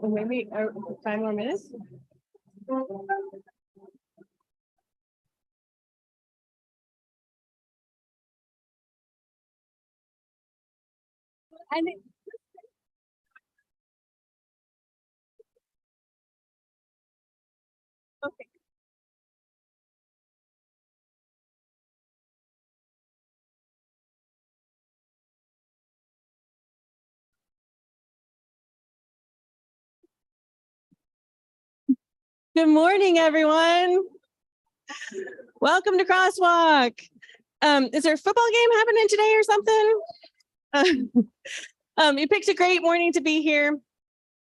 Maybe 5 more minutes. And okay. Good morning, everyone. Welcome to CrossWalk. Is there a football game happening today or something? You picked a great morning to be here.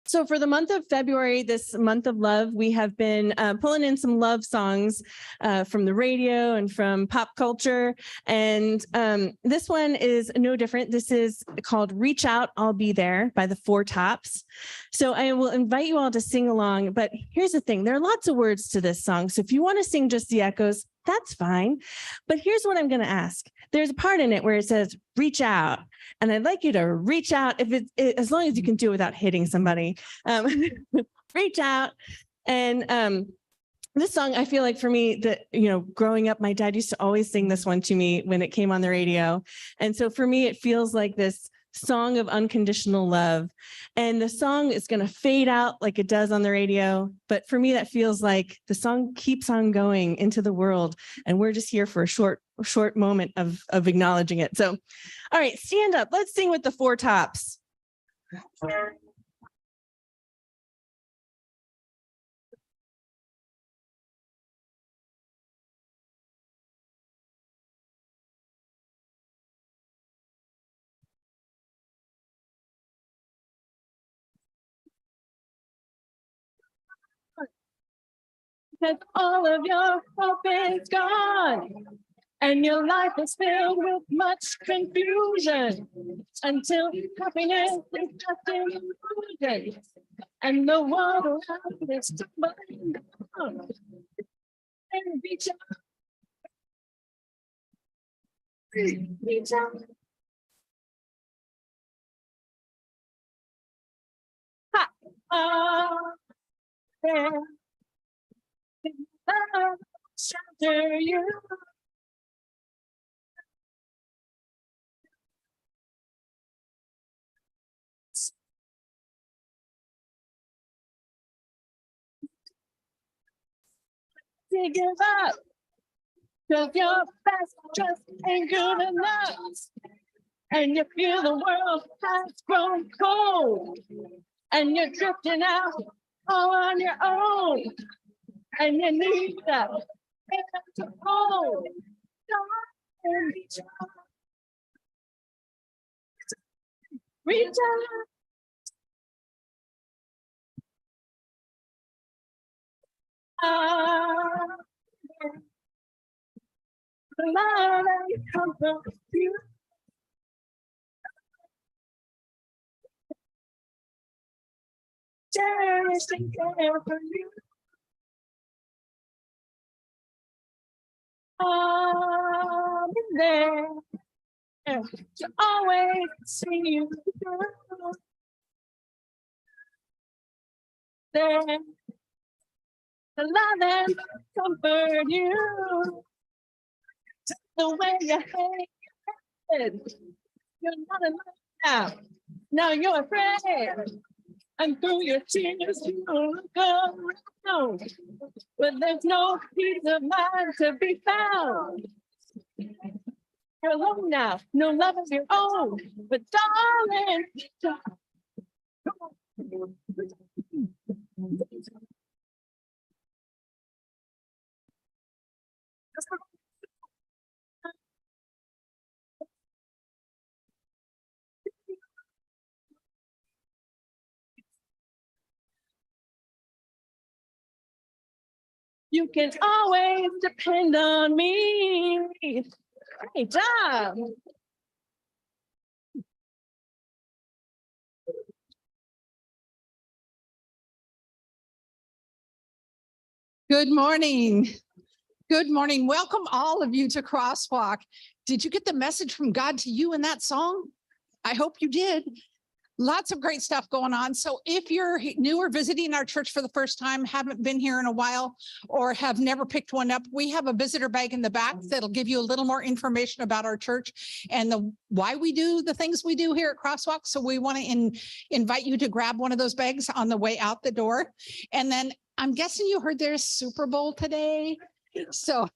So for the month of February, this month of love, we have been pulling in some love songs from the radio and from pop culture. And this one is no different. This is called Reach Out, I'll Be There by the Four Tops. So I will invite you all to sing along. But here's the thing. There are lots of words to this song. So if you want to sing just the echoes, that's fine. But here's what I'm going to ask. There's a part in it where it says, reach out. And I'd like you to reach out as long as you can do it without hitting somebody. Reach out. And this song, I feel like for me that, growing up, my dad used to always sing this one to me when it came on the radio. And so for me, it feels like this song of unconditional love. And the song is going to fade out like it does on the radio. But for me, that feels like the song keeps on going into the world. And we're just here for a short moment of acknowledging it. So, all right, stand up. Let's sing with the Four Tops. Because all of your hope is gone and your life is filled with much confusion until happiness is just an illusion and the world around is tumbling down. And reach out. Reach out. Ha! There. Shelter you. To give up, cause your best just ain't good enough, and you feel the world has grown cold, and you're drifting out all on your own. And you need that to hold. Don't reach out. Reach out. The love and comfort you. Cherish and care for you. I'll be there to always see you through. There to love and comfort you. The way you hang your head, you're not alone now. Now you're afraid, and through your tears you look around, but there's no peace of mind to be found. You're alone now, no love of your own, but darling, you can always depend on me. Great job. Good morning. Good morning. Welcome all of you to CrossWalk. Did you get the message from God to you in that song? I hope you did. Lots of great stuff going on. So if you're new or visiting our church for the first time, haven't been here in a while, or have never picked one up, we have a visitor bag in the back that'll give you a little more information about our church and why we do the things we do here at CrossWalk. So we want to invite you to grab one of those bags on the way out the door. And then I'm guessing you heard there's Super Bowl today. So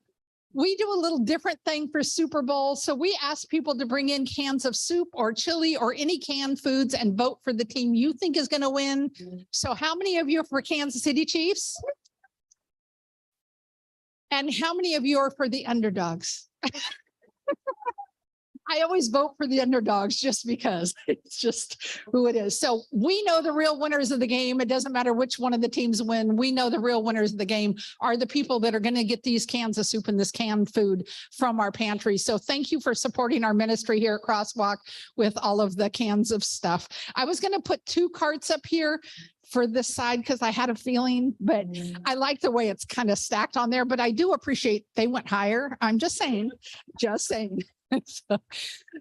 we do a little different thing for Super Bowl. So we ask people to bring in cans of soup or chili or any canned foods and vote for the team you think is going to win. So how many of you are for Kansas City Chiefs? And how many of you are for the underdogs? I always vote for the underdogs just because it's just who it is. So we know the real winners of the game. It doesn't matter which one of the teams win. We know the real winners of the game are the people that are going to get these cans of soup and this canned food from our pantry. So thank you for supporting our ministry here at CrossWalk with all of the cans of stuff. I was going to put 2 carts up here for this side because I had a feeling, but I like the way it's kind of stacked on there, but I do appreciate they went higher. I'm just saying.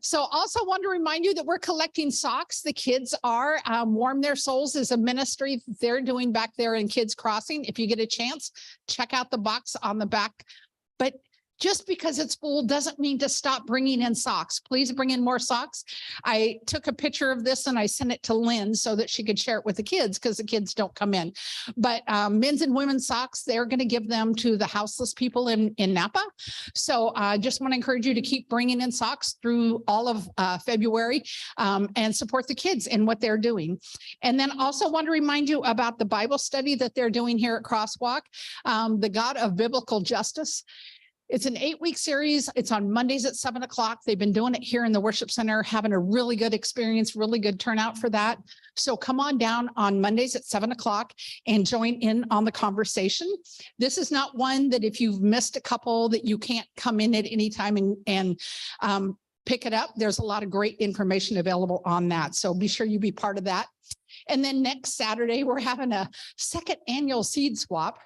So also want to remind you that we're collecting socks. The kids are Warm Their Souls is a ministry they're doing back there in Kids Crossing. If you get a chance, check out the box on the back. But just because it's full doesn't mean to stop bringing in socks. Please bring in more socks. I took a picture of this and I sent it to Lynn so that she could share it with the kids because the kids don't come in. But men's and women's socks, they're going to give them to the houseless people in Napa. So I just want to encourage you to keep bringing in socks through all of February and support the kids in what they're doing. And then also want to remind you about the Bible study that they're doing here at CrossWalk, the God of Biblical Justice. It's an 8-week series. It's on Mondays at 7 o'clock. They've been doing it here in the worship center, having a really good experience, really good turnout for that. So come on down on Mondays at 7 o'clock and join in on the conversation. This is not one that if you've missed a couple that you can't come in at any time and pick it up. There's a lot of great information available on that. So be sure you be part of that. And then next Saturday, we're having a 2nd annual seed swap.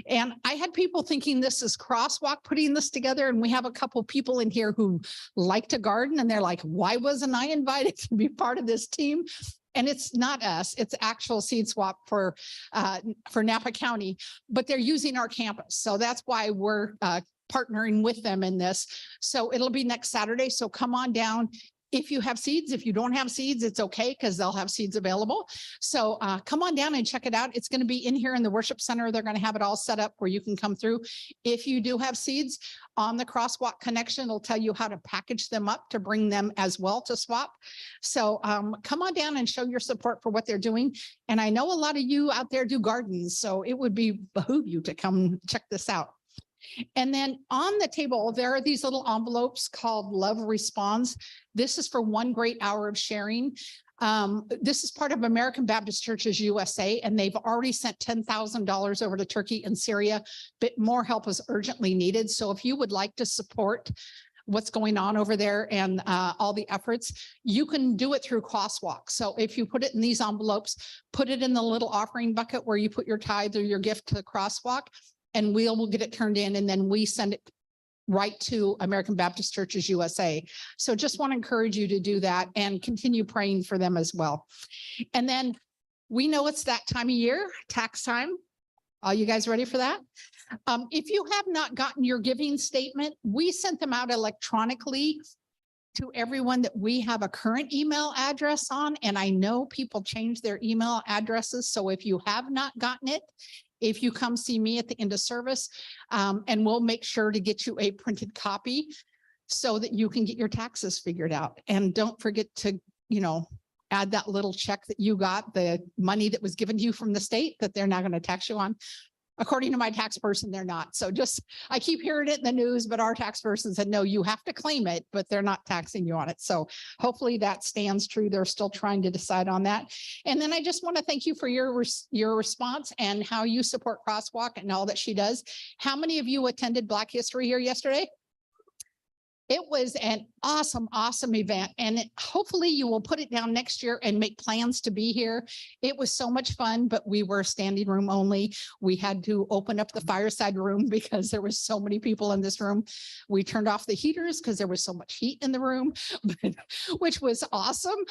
And I had people thinking this is CrossWalk putting this together. And we have a couple people in here who like to garden. And they're like, why wasn't I invited to be part of this team? And it's not us, it's actual seed swap for Napa County, but they're using our campus. So that's why we're partnering with them in this. So it'll be next Saturday. So come on down. If you have seeds, if you don't have seeds, it's okay because they'll have seeds available. So come on down and check it out. It's going to be in here in the worship center. They're going to have it all set up where you can come through. If you do have seeds on the CrossWalk connection, it'll tell you how to package them up to bring them as well to swap. So come on down and show your support for what they're doing. And I know a lot of you out there do gardens, so it would behoove you to come check this out. And then on the table, there are these little envelopes called Love Responds. This is for 1 great hour of sharing. This is part of American Baptist Churches USA, and they've already sent $10,000 over to Turkey and Syria, but more help is urgently needed. So if you would like to support what's going on over there and all the efforts, you can do it through CrossWalk. So if you put it in these envelopes, put it in the little offering bucket where you put your tithe or your gift to CrossWalk, and we'll get it turned in, and then we send it right to American Baptist Churches USA. So just want to encourage you to do that and continue praying for them as well. And then we know it's that time of year, tax time. Are you guys ready for that? If you have not gotten your giving statement, we sent them out electronically to everyone that we have a current email address on. And I know people change their email addresses. So if you have not gotten it, if you come see me at the end of service, and we'll make sure to get you a printed copy so that you can get your taxes figured out. And don't forget to, add that little check that you got, the money that was given to you from the state that they're not going to tax you on. According to my tax person, they're not. So I keep hearing it in the news, but our tax person said, no, you have to claim it, but they're not taxing you on it. So hopefully that stands true. They're still trying to decide on that. And then I just want to thank you for your response and how you support CrossWalk and all that she does. How many of you attended Black History here yesterday? It was an awesome, awesome event. And hopefully you will put it down next year and make plans to be here. It was so much fun, but we were standing room only. We had to open up the fireside room because there was so many people in this room. We turned off the heaters because there was so much heat in the room, which was awesome.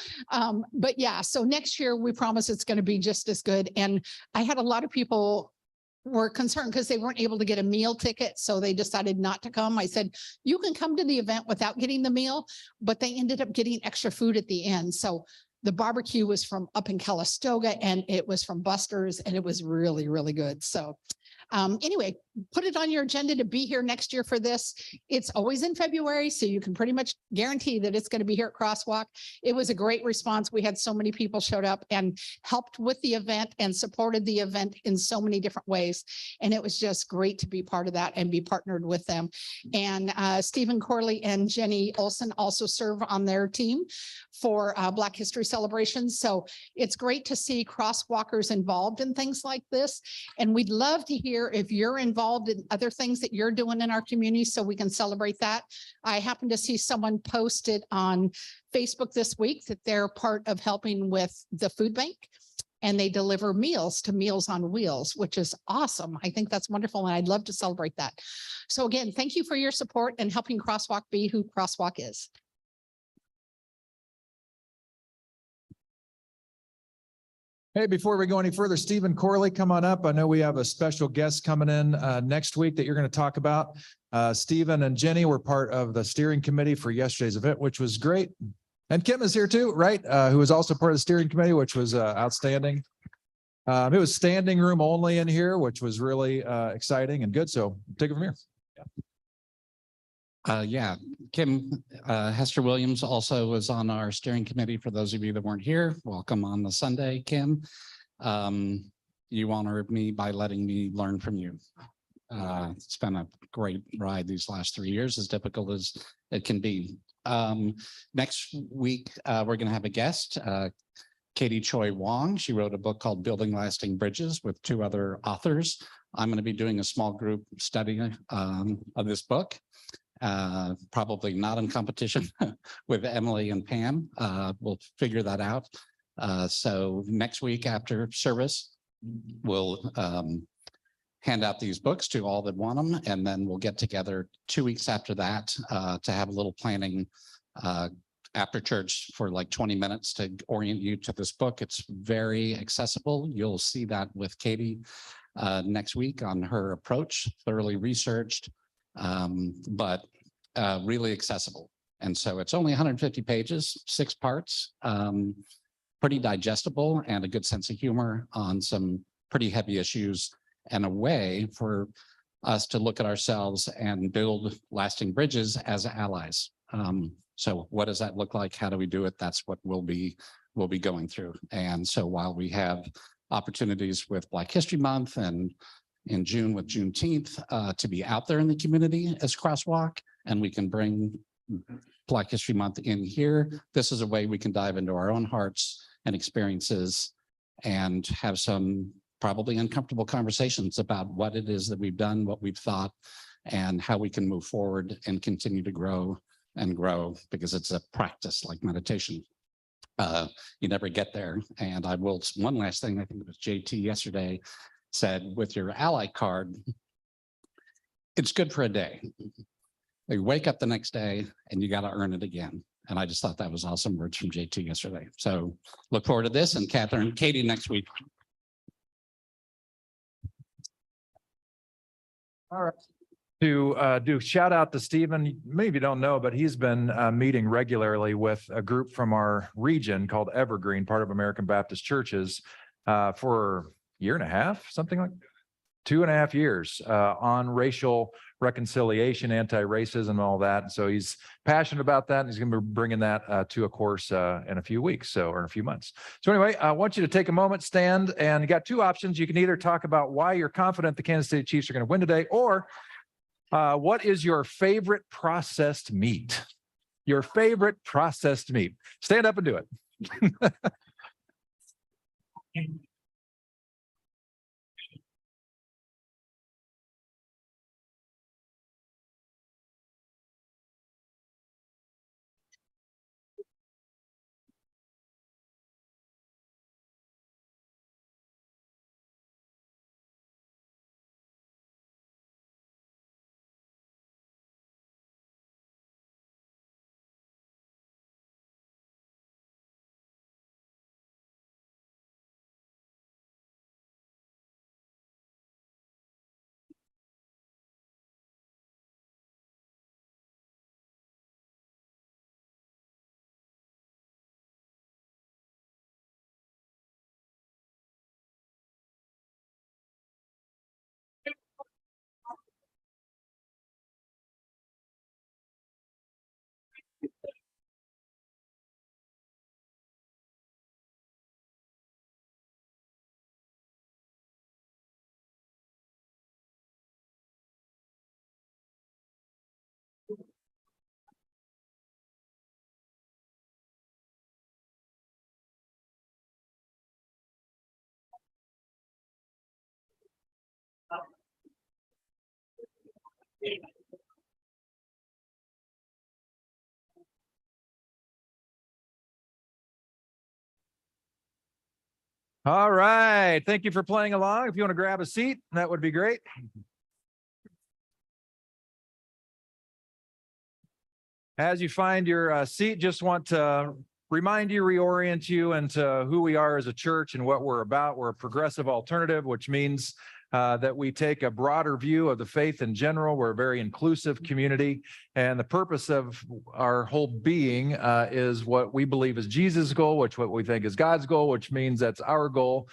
But yeah, so next year we promise it's going to be just as good. And I had a lot of people were concerned because they weren't able to get a meal ticket. So they decided not to come. I said, you can come to the event without getting the meal, but they ended up getting extra food at the end. So the barbecue was from up in Calistoga and it was from Buster's and it was really, really good. So anyway, put it on your agenda to be here next year for this. It's always in February, so you can pretty much guarantee that it's going to be here at CrossWalk. It was a great response. We had so many people showed up and helped with the event and supported the event in so many different ways. And it was just great to be part of that and be partnered with them. And Stephen Corley and Jenny Olson also serve on their team for Black History celebrations. So it's great to see crosswalkers involved in things like this. And we'd love to hear if you're involved in other things that you're doing in our community so we can celebrate that. I happened to see someone posted on Facebook this week that they're part of helping with the food bank and they deliver meals to Meals on Wheels, which is awesome. I think that's wonderful and I'd love to celebrate that. So again, thank you for your support and helping CrossWalk be who CrossWalk is. Hey, before we go any further, Stephen Corley, come on up. I know we have a special guest coming in next week that you're going to talk about. Stephen and Jenny were part of the steering committee for yesterday's event, which was great. And Kim is here too, right? Who was also part of the steering committee, which was outstanding. It was standing room only in here, which was really exciting and good. So take it from here. Yeah, Kim Hester Williams also was on our steering committee. For those of you that weren't here, welcome on the Sunday, Kim. You honored me by letting me learn from you. It's been a great ride these last 3 years, as difficult as it can be. Next week, we're going to have a guest, Katie Choi Wong. She wrote a book called Building Lasting Bridges with 2 other authors. I'm going to be doing a small group study of this book. Probably not in competition with Emily and Pam. We'll figure that out. So next week after service, we'll hand out these books to all that want them, and then we'll get together 2 weeks after that to have a little planning after church for like 20 minutes to orient you to this book. It's very accessible. You'll see that with Katie next week on her approach, thoroughly researched, but really accessible. And so it's only 150 pages, 6 parts, pretty digestible and a good sense of humor on some pretty heavy issues, and a way for us to look at ourselves and build lasting bridges as allies. So what does that look like? How do we do it? That's what we'll be going through. And so while we have opportunities with Black History Month and in June with Juneteenth to be out there in the community as CrossWalk, and we can bring Black History Month in here, this is a way we can dive into our own hearts and experiences and have some probably uncomfortable conversations about what it is that we've done, what we've thought, and how we can move forward and continue to grow and grow, because it's a practice like meditation. You never get there. And I will, one last thing, I think it was JT yesterday said, with your ally card, it's good for a day. You wake up the next day and you got to earn it again. And I just thought that was awesome words from JT yesterday. So look forward to this, and Catherine, Katie next week. All right. To do shout out to Stephen, maybe you don't know, but he's been meeting regularly with a group from our region called Evergreen, part of American Baptist Churches, for a year and a half, something like 2.5 years on racial reconciliation, anti-racism, all that. And so he's passionate about that, and he's going to be bringing that to a course in a few weeks, or in a few months. So anyway, I want you to take a moment, stand, and you got 2 options. You can either talk about why you're confident the Kansas City Chiefs are going to win today, or what is your favorite processed meat? Your favorite processed meat. Stand up and do it. All right. Thank you for playing along. If you want to grab a seat, that would be great. As you find your seat, just want to remind you, reorient you into who we are as a church and what we're about. We're a progressive alternative, which means that we take a broader view of the faith in general. We're a very inclusive community. And the purpose of our whole being is what we believe is Jesus' goal, which what we think is God's goal, which means that's our goal.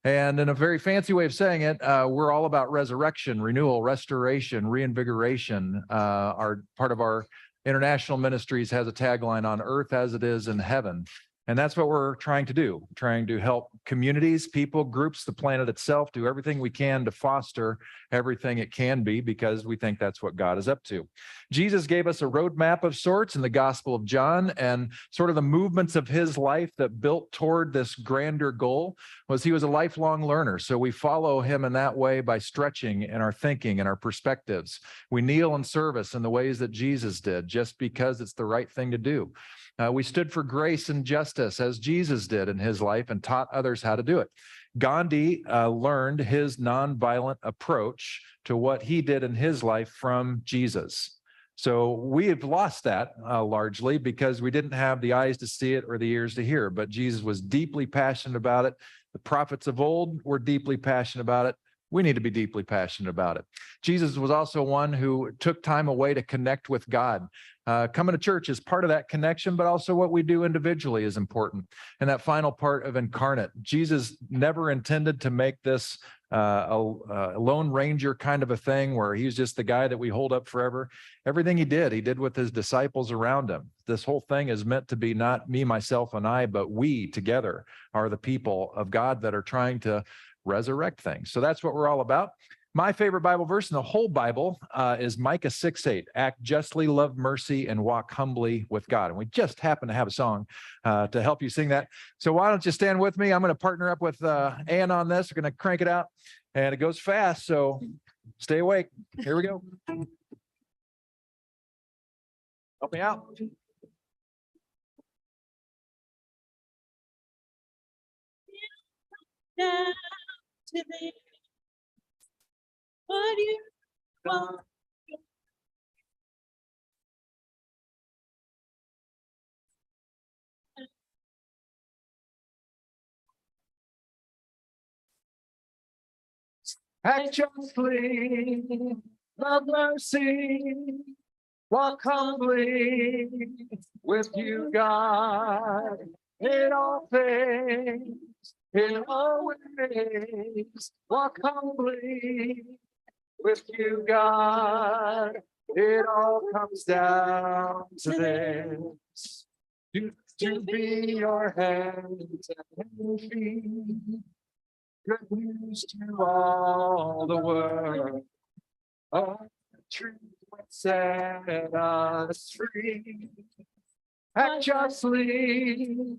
And in a very fancy way of saying it, we're all about resurrection, renewal, restoration, reinvigoration. Our part of our international ministries has a tagline on earth as it is in heaven. And that's what we're trying to do, trying to help communities, people, groups, the planet itself, do everything we can to foster everything it can be, because we think that's what God is up to. Jesus gave us a roadmap of sorts in the Gospel of John, and sort of the movements of his life that built toward this grander goal was he was a lifelong learner. So we follow him in that way by stretching in our thinking and our perspectives. We kneel in service in the ways that Jesus did, just because it's the right thing to do. We stood for grace and justice as Jesus did in his life and taught others how to do it. Gandhi learned his nonviolent approach to what he did in his life from Jesus. So we have lost that largely because we didn't have the eyes to see it or the ears to hear, but Jesus was deeply passionate about it. The prophets of old were deeply passionate about it. We need to be deeply passionate about it. Jesus was also one who took time away to connect with God. Coming to church is part of that connection, but also what we do individually is important. And that final part of incarnate, Jesus never intended to make this a Lone Ranger kind of a thing where he's just the guy that we hold up forever. Everything he did with his disciples around him. This whole thing is meant to be not me, myself, and I, but we together are the people of God that are trying to resurrect things. So that's what we're all about. My favorite Bible verse in the whole Bible is Micah 6:8. Act justly, love mercy, and walk humbly with God. And we just happen to have a song to help you sing that. So why don't you stand with me? I'm going to partner up with Ann on this. We're going to crank it out, and it goes fast. So stay awake. Here we go. Help me out. Down to the what do you want? Act justly, love mercy, walk humbly with you, God, in all things, in all ways. Walk humbly with you, God. It all comes down to this. To be your hands and feet. Good news to all the world. Oh, truth would set us free. Act justly,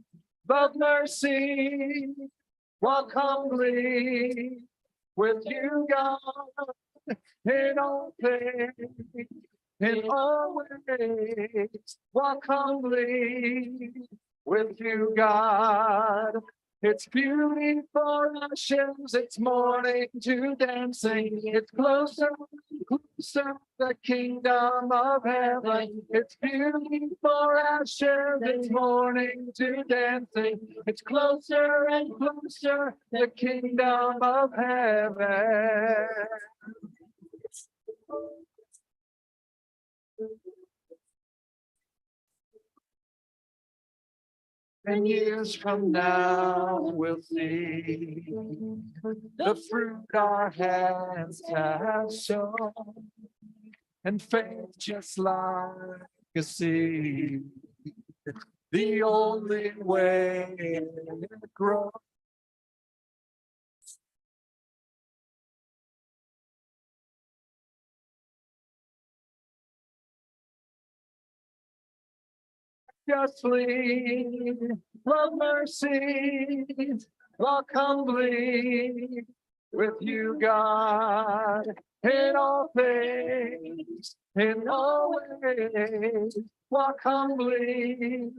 love mercy, walk humbly with you, God, in all things, in all ways. Walk humbly with you, God. It's beauty for ashes, it's morning to dancing. It's closer, closer, the kingdom of heaven. It's beauty for ashes, it's morning to dancing. It's closer and closer, the kingdom of heaven. And years from now, we'll see the fruit our hands have sown, and faith just like See, the only way to grow. Justly, love mercy, walk humbly with you, God, in all things, in all ways, walk humbly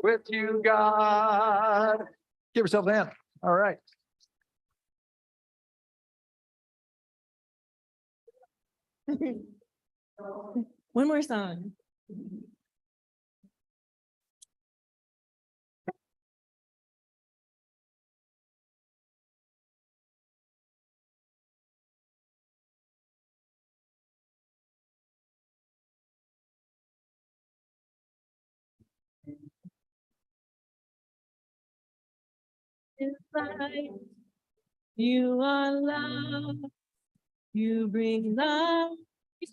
with you, God. Give yourself a hand. All right. One more song. Inside, you are love. You bring light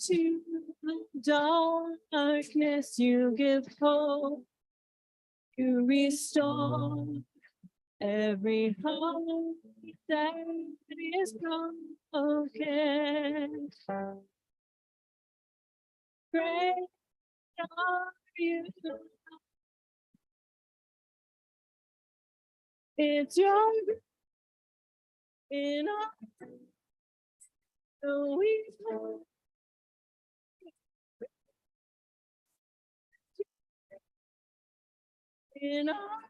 to the darkness. You give hope. You restore every heart that is broken. Great are you. It's your in all the we in all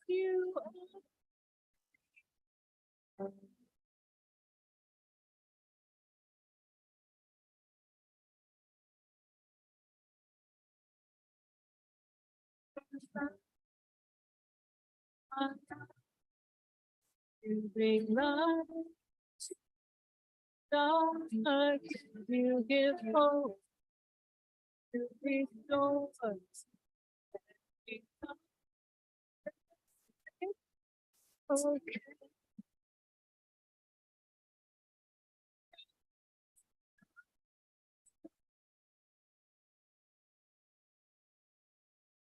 you are. You bring light to dark. You give hope. You restore us. Okay.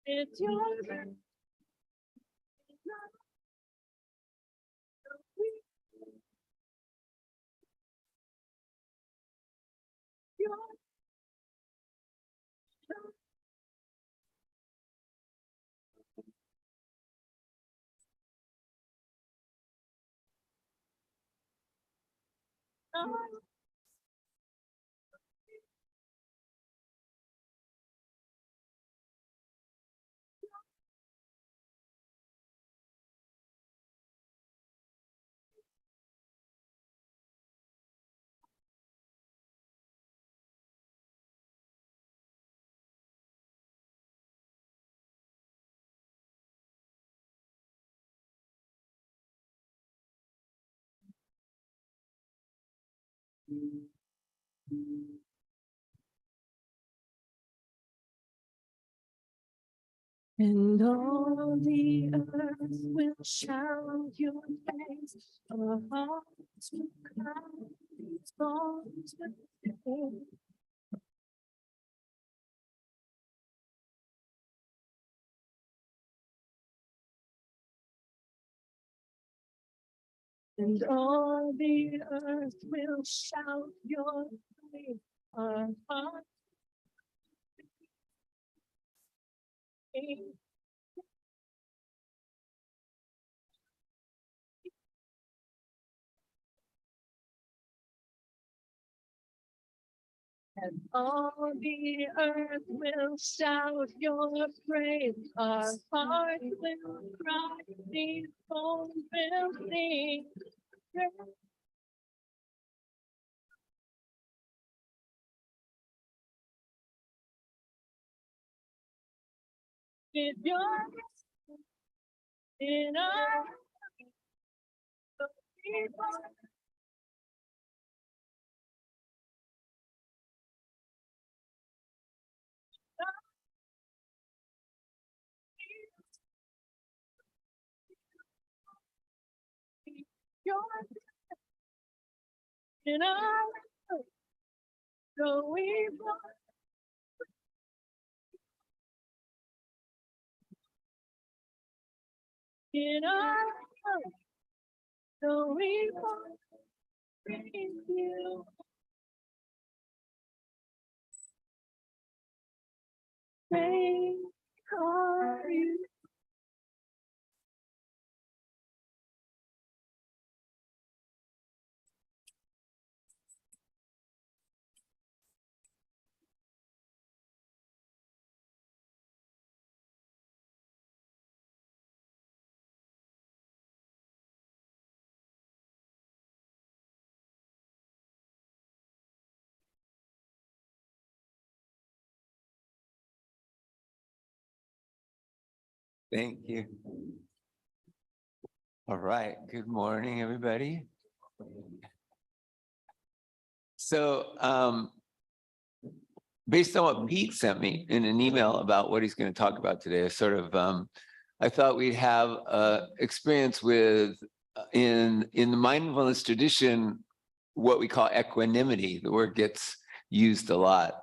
It's your and all the earth will shout your praise. Our hearts will cry, these bones will sing. And all the earth will shout your praise. Our hearts will sing. And all the earth will shout your praise. Our hearts will cry, these bones will sing. With your in our people. Your in our Going far. In our hearts, going far with you. Say, are you? Thank you. All right. Good morning, everybody. So, based on what Pete sent me in an email about what he's going to talk about today, I thought we'd have experience with in the mindfulness tradition, what we call equanimity. The word gets used a lot.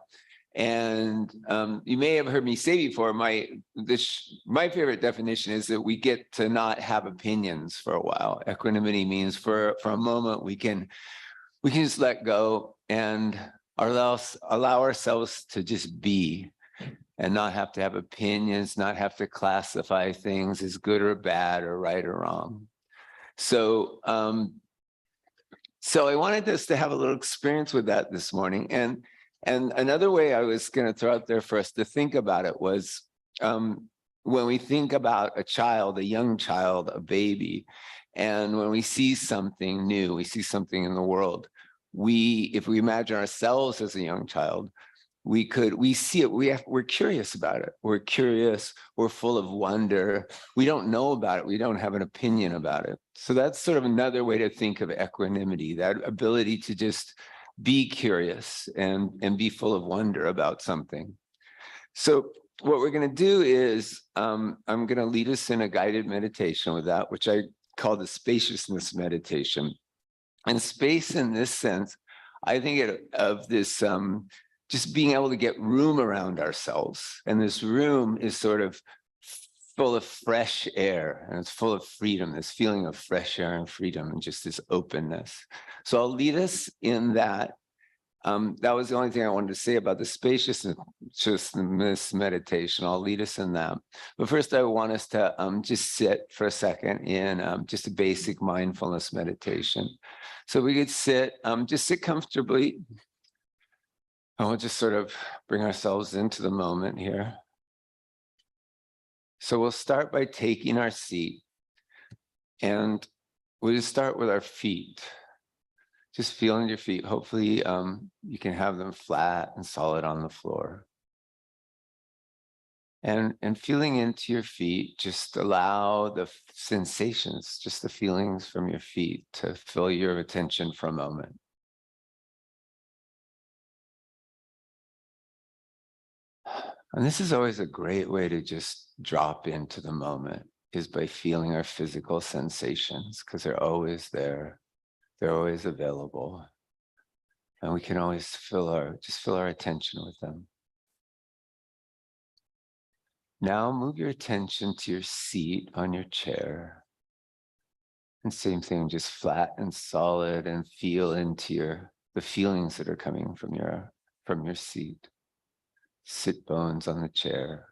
And you may have heard me say before, my favorite definition is that we get to not have opinions for a while. Equanimity means for a moment we can just let go and allow ourselves to just be and not have to have opinions, not have to classify things as good or bad or right or wrong. So I wanted us to have a little experience with that this morning. And another way I was going to throw out there for us to think about it was when we think about a child, a young child, a baby, and when we see something new, we see something in the world, if we imagine ourselves as a young child, we see it, we're curious about it. We're curious, we're full of wonder. We don't know about it. We don't have an opinion about it. So that's sort of another way to think of equanimity, that ability to just be curious and be full of wonder about something. So what we're going to do is I'm going to lead us in a guided meditation with that, which I call the spaciousness meditation. And space in this sense, I think of this just being able to get room around ourselves. And this room is sort of full of fresh air, and it's full of freedom, this feeling of fresh air and freedom and just this openness. So I'll lead us in that. That was the only thing I wanted to say about the spaciousness meditation. I'll lead us in that. But first, I want us to just sit for a second in just a basic mindfulness meditation. So we could sit, just sit comfortably. And we'll just sort of bring ourselves into the moment here. So we'll start by taking our seat, and we'll just start with our feet. Just feeling your feet. Hopefully you can have them flat and solid on the floor. And feeling into your feet, just allow the sensations, just the feelings from your feet to fill your attention for a moment. And this is always a great way to just drop into the moment, is by feeling our physical sensations, because they're always there. They're always available. And we can always fill our attention with them. Now move your attention to your seat on your chair. And same thing, just flat and solid, and feel into the feelings that are coming from your seat. Sit bones on the chair.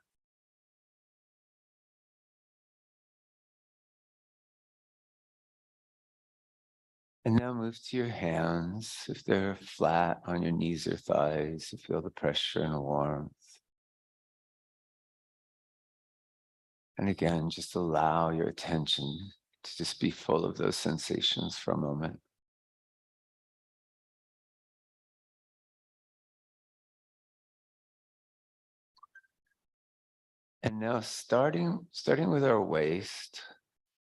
And now move to your hands. If they're flat on your knees or thighs, you feel the pressure and the warmth. And again, just allow your attention to just be full of those sensations for a moment. And now starting with our waist,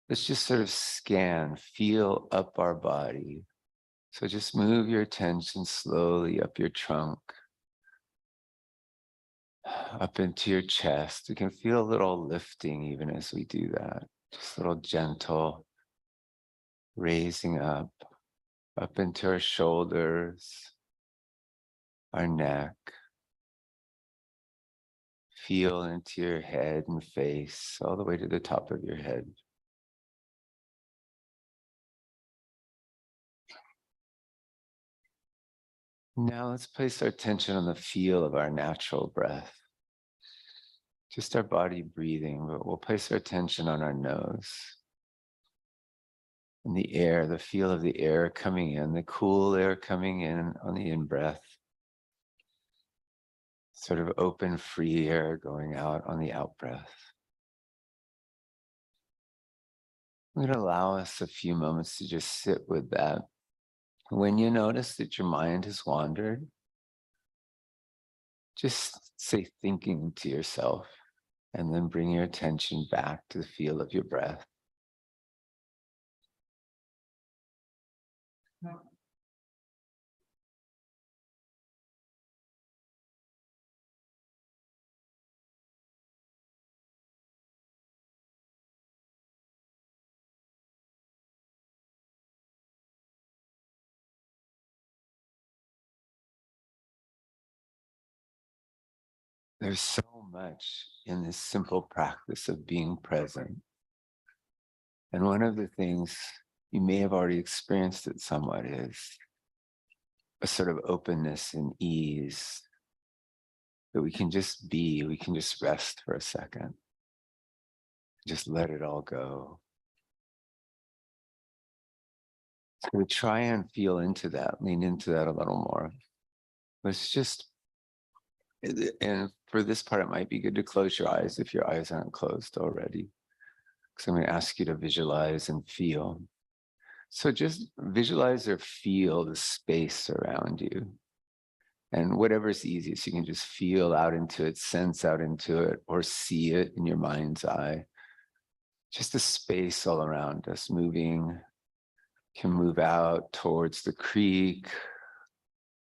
let's just sort of scan, feel up our body. So just move your attention slowly up your trunk, up into your chest. You can feel a little lifting even as we do that. Just a little gentle raising up into our shoulders, our neck. Feel into your head and face, all the way to the top of your head. Now let's place our attention on the feel of our natural breath. Just our body breathing, but we'll place our attention on our nose. And the air, the feel of the air coming in, the cool air coming in on the in-breath. Sort of open, free air going out on the out-breath. I'm going to allow us a few moments to just sit with that. When you notice that your mind has wandered, just say thinking to yourself, and then bring your attention back to the feel of your breath. There's so much in this simple practice of being present. And one of the things you may have already experienced it somewhat is a sort of openness and ease that we can just be, we can just rest for a second. Just let it all go. So we try and feel into that, lean into that a little more. Let's just, and for this part, it might be good to close your eyes if your eyes aren't closed already. Because I'm going to ask you to visualize and feel. So just visualize or feel the space around you. And whatever's easiest, you can just feel out into it, sense out into it, or see it in your mind's eye. Just the space all around us moving, can move out towards the creek,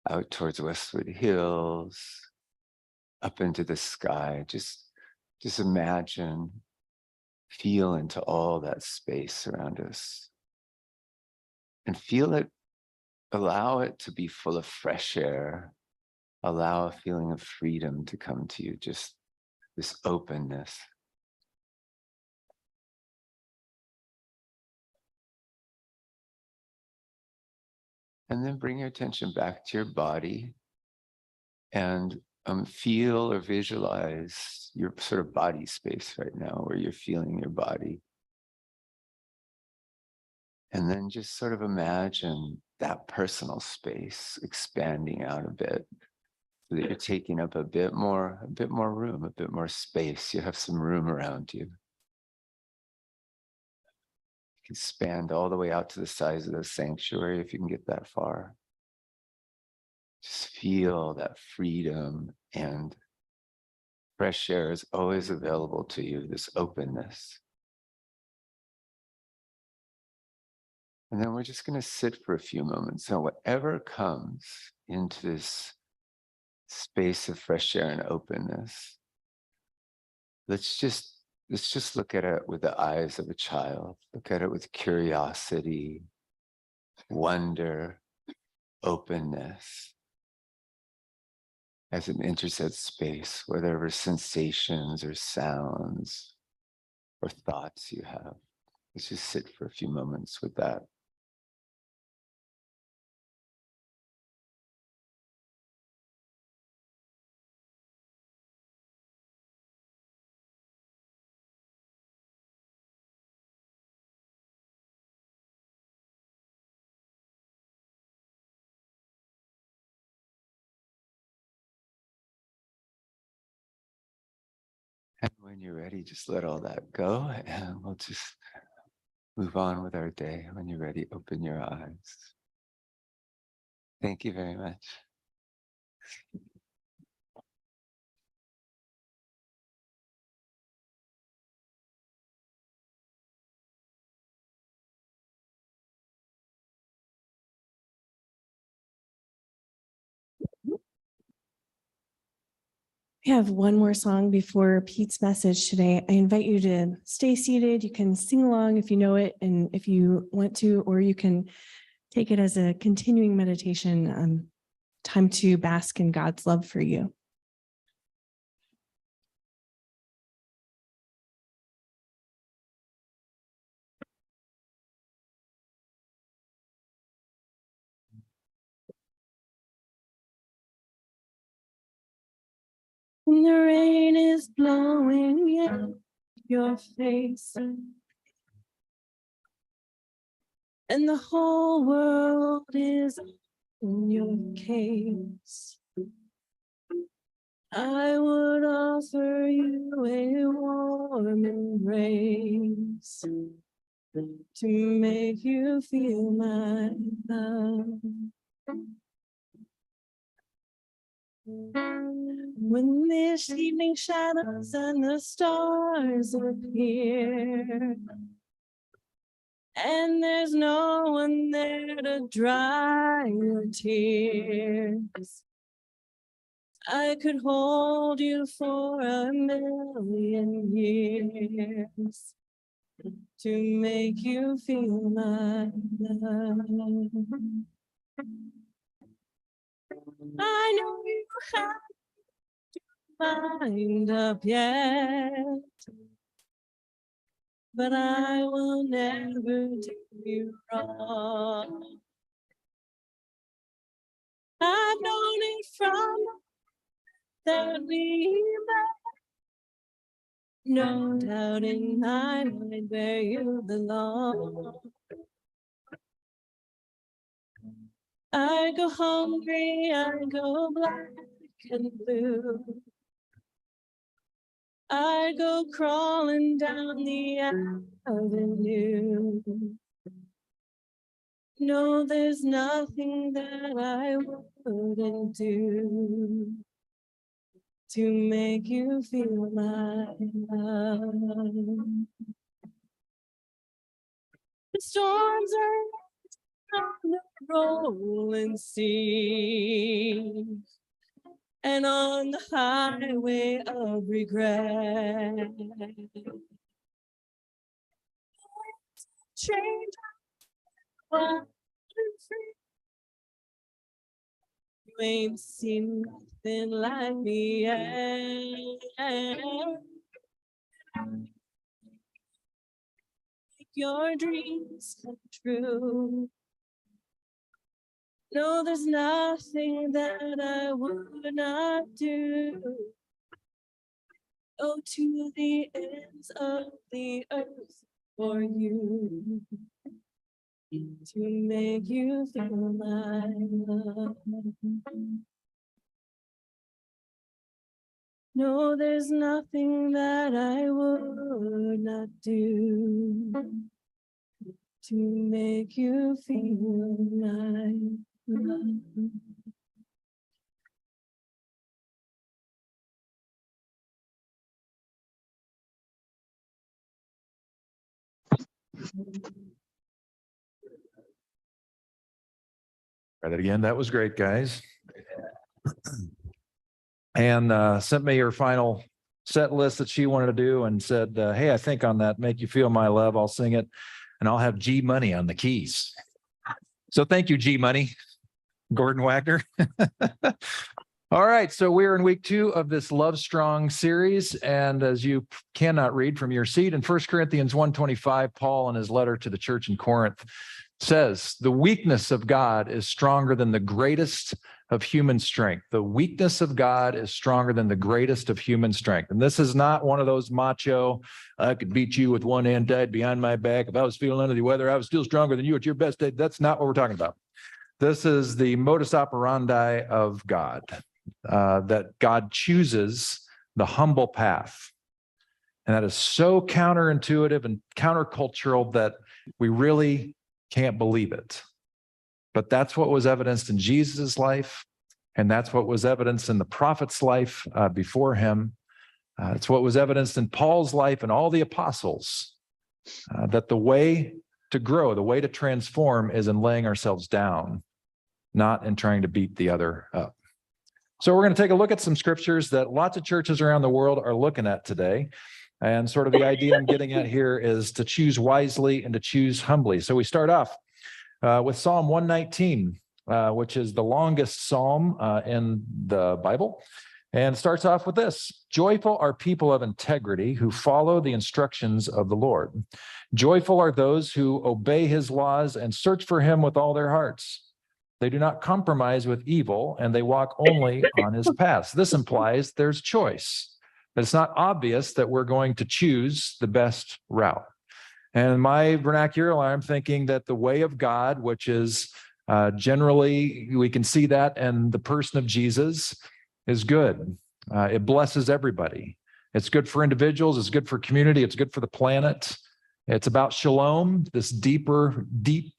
out towards Westwood Hills, up into the sky. Just imagine, feel into all that space around us. And feel it, allow it to be full of fresh air. Allow a feeling of freedom to come to you, just this openness. And then bring your attention back to your body and feel or visualize your sort of body space right now, where you're feeling your body. And then just sort of imagine that personal space expanding out a bit, so that you're taking up a bit more room, a bit more space. You have some room around you. You can expand all the way out to the size of the sanctuary if you can get that far. Just feel that freedom, and fresh air is always available to you, this openness. And then we're just going to sit for a few moments. So whatever comes into this space of fresh air and openness, let's just look at it with the eyes of a child. Look at it with curiosity, wonder, openness. As it enters that space, whatever sensations or sounds or thoughts you have, let's just sit for a few moments with that. And when you're ready, just let all that go, and we'll just move on with our day. When you're ready, open your eyes. Thank you very much. We have one more song before Pete's message today. I invite you to stay seated. You can sing along if you know it and if you want to, or you can take it as a continuing meditation. time to bask in God's love for you. And the rain is blowing in your face, and the whole world is in your case. I would offer you a warm embrace to make you feel my love. When this evening shadows and the stars appear, and there's no one there to dry your tears, I could hold you for a million years to make you feel my love. I know you haven't mind up yet, but I will never do you wrong. I've known it from that we met, no doubt in my mind where you belong. I go hungry, I go black and blue, I go crawling down the avenue. No, there's nothing that I wouldn't do to make you feel my love. The storms are on the rolling sea, and on the highway of regret, change what you ain't seen nothing like me yet. Make your dreams come true. No, there's nothing that I would not do. Oh, to the ends of the earth for you, to make you feel my love. No, there's nothing that I would not do to make you feel my love. Try that again. That was great, guys. And sent me her final set list that she wanted to do and said, hey, I think on that Make You Feel My Love, I'll sing it and I'll have G Money on the keys. So thank you, G Money, Gordon Wagner. All right, so we're in week 2 of this Love Strong series. And as you cannot read from your seat, in 1 Corinthians 1:25, Paul in his letter to the church in Corinth says, the weakness of God is stronger than the greatest of human strength. The weakness of God is stronger than the greatest of human strength. And this is not one of those macho, I could beat you with one hand tied behind my back. If I was feeling under the weather, I was still stronger than you at your best day. That's not what we're talking about. This is the modus operandi of God, that God chooses the humble path. And that is so counterintuitive and countercultural that we really can't believe it. But that's what was evidenced in Jesus' life, and that's what was evidenced in the prophet's life before him. It's what was evidenced in Paul's life and all the apostles, that the way to grow, the way to transform is in laying ourselves down, not in trying to beat the other up. So we're going to take a look at some scriptures that lots of churches around the world are looking at today. And sort of the idea I'm getting at here is to choose wisely and to choose humbly. So we start off with Psalm 119, which is the longest psalm in the Bible. And it starts off with this: joyful are people of integrity who follow the instructions of the Lord. Joyful are those who obey his laws and search for him with all their hearts. They do not compromise with evil, and they walk only on his paths. This implies there's choice, but it's not obvious that we're going to choose the best route. And in my vernacular, I'm thinking that the way of God, which is generally, we can see that in the person of Jesus, is good. It blesses everybody. It's good for individuals. It's good for community. It's good for the planet. It's about shalom, this deep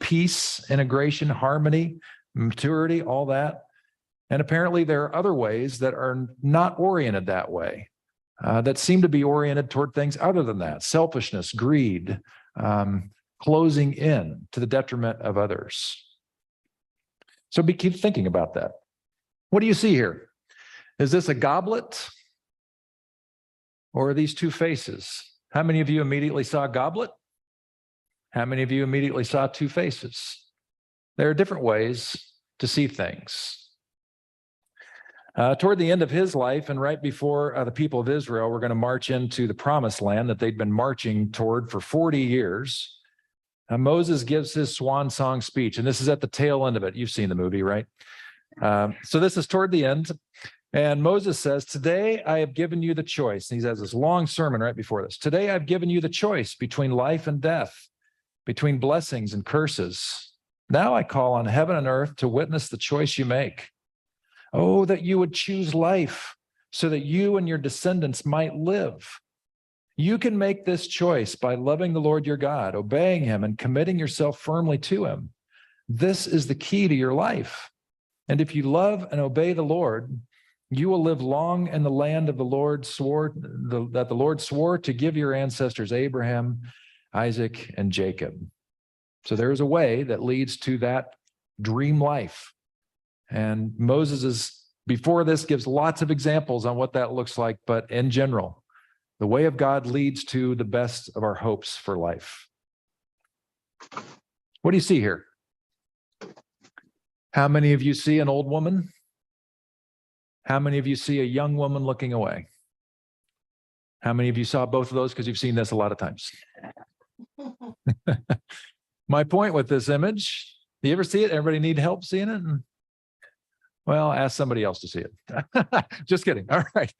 peace, integration, harmony, maturity, all that. And apparently there are other ways that are not oriented that way, that seem to be oriented toward things other than that: selfishness, greed, closing in to the detriment of others. So keep thinking about that. What do you see here? Is this a goblet, or are these two faces? How many of you immediately saw a goblet? How many of you immediately saw two faces? There are different ways to see things. Toward the end of his life, and right before the people of Israel were going to march into the promised land that they'd been marching toward for 40 years, Moses gives his swan song speech, and this is at the tail end of it. You've seen the movie, right? So this is toward the end. And Moses says, "Today I have given you the choice." And he has this long sermon right before this. "Today I've given you the choice between life and death, between blessings and curses. Now I call on heaven and earth to witness the choice you make. Oh, that you would choose life so that you and your descendants might live. You can make this choice by loving the Lord your God, obeying him, and committing yourself firmly to him. This is the key to your life. And if you love and obey the Lord, you will live long in the land of the Lord that the Lord swore to give your ancestors Abraham, Isaac, and Jacob." So there is a way that leads to that dream life. And Moses before this gives lots of examples on what that looks like, but in general, the way of God leads to the best of our hopes for life. What do you see here? How many of you see an old woman? How many of you see a young woman looking away? How many of you saw both of those? Because you've seen this a lot of times. My point with this image, do you ever see it? Everybody need help seeing it? Well, ask somebody else to see it. Just kidding. All right.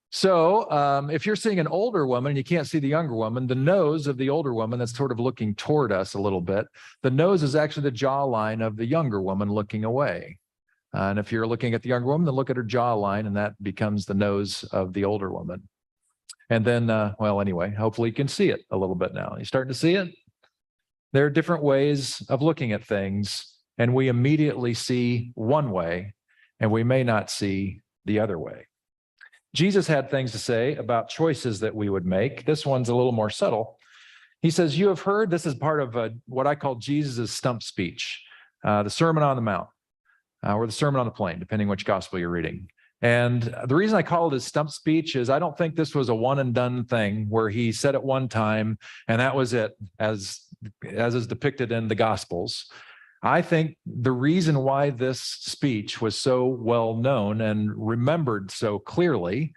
So if you're seeing an older woman and you can't see the younger woman, the nose of the older woman that's sort of looking toward us a little bit, the nose is actually the jawline of the younger woman looking away. And if you're looking at the younger woman, then look at her jawline, and that becomes the nose of the older woman. And then, well, anyway, hopefully you can see it a little bit now. You starting to see it? There are different ways of looking at things, and we immediately see one way, and we may not see the other way. Jesus had things to say about choices that we would make. This one's a little more subtle. He says, "You have heard," this is part of what I call Jesus' stump speech, the Sermon on the Mount, or the Sermon on the Plain, depending which gospel you're reading. And the reason I call it his stump speech is I don't think this was a one and done thing where he said it one time and that was it, as is depicted in the Gospels. I think the reason why this speech was so well known and remembered so clearly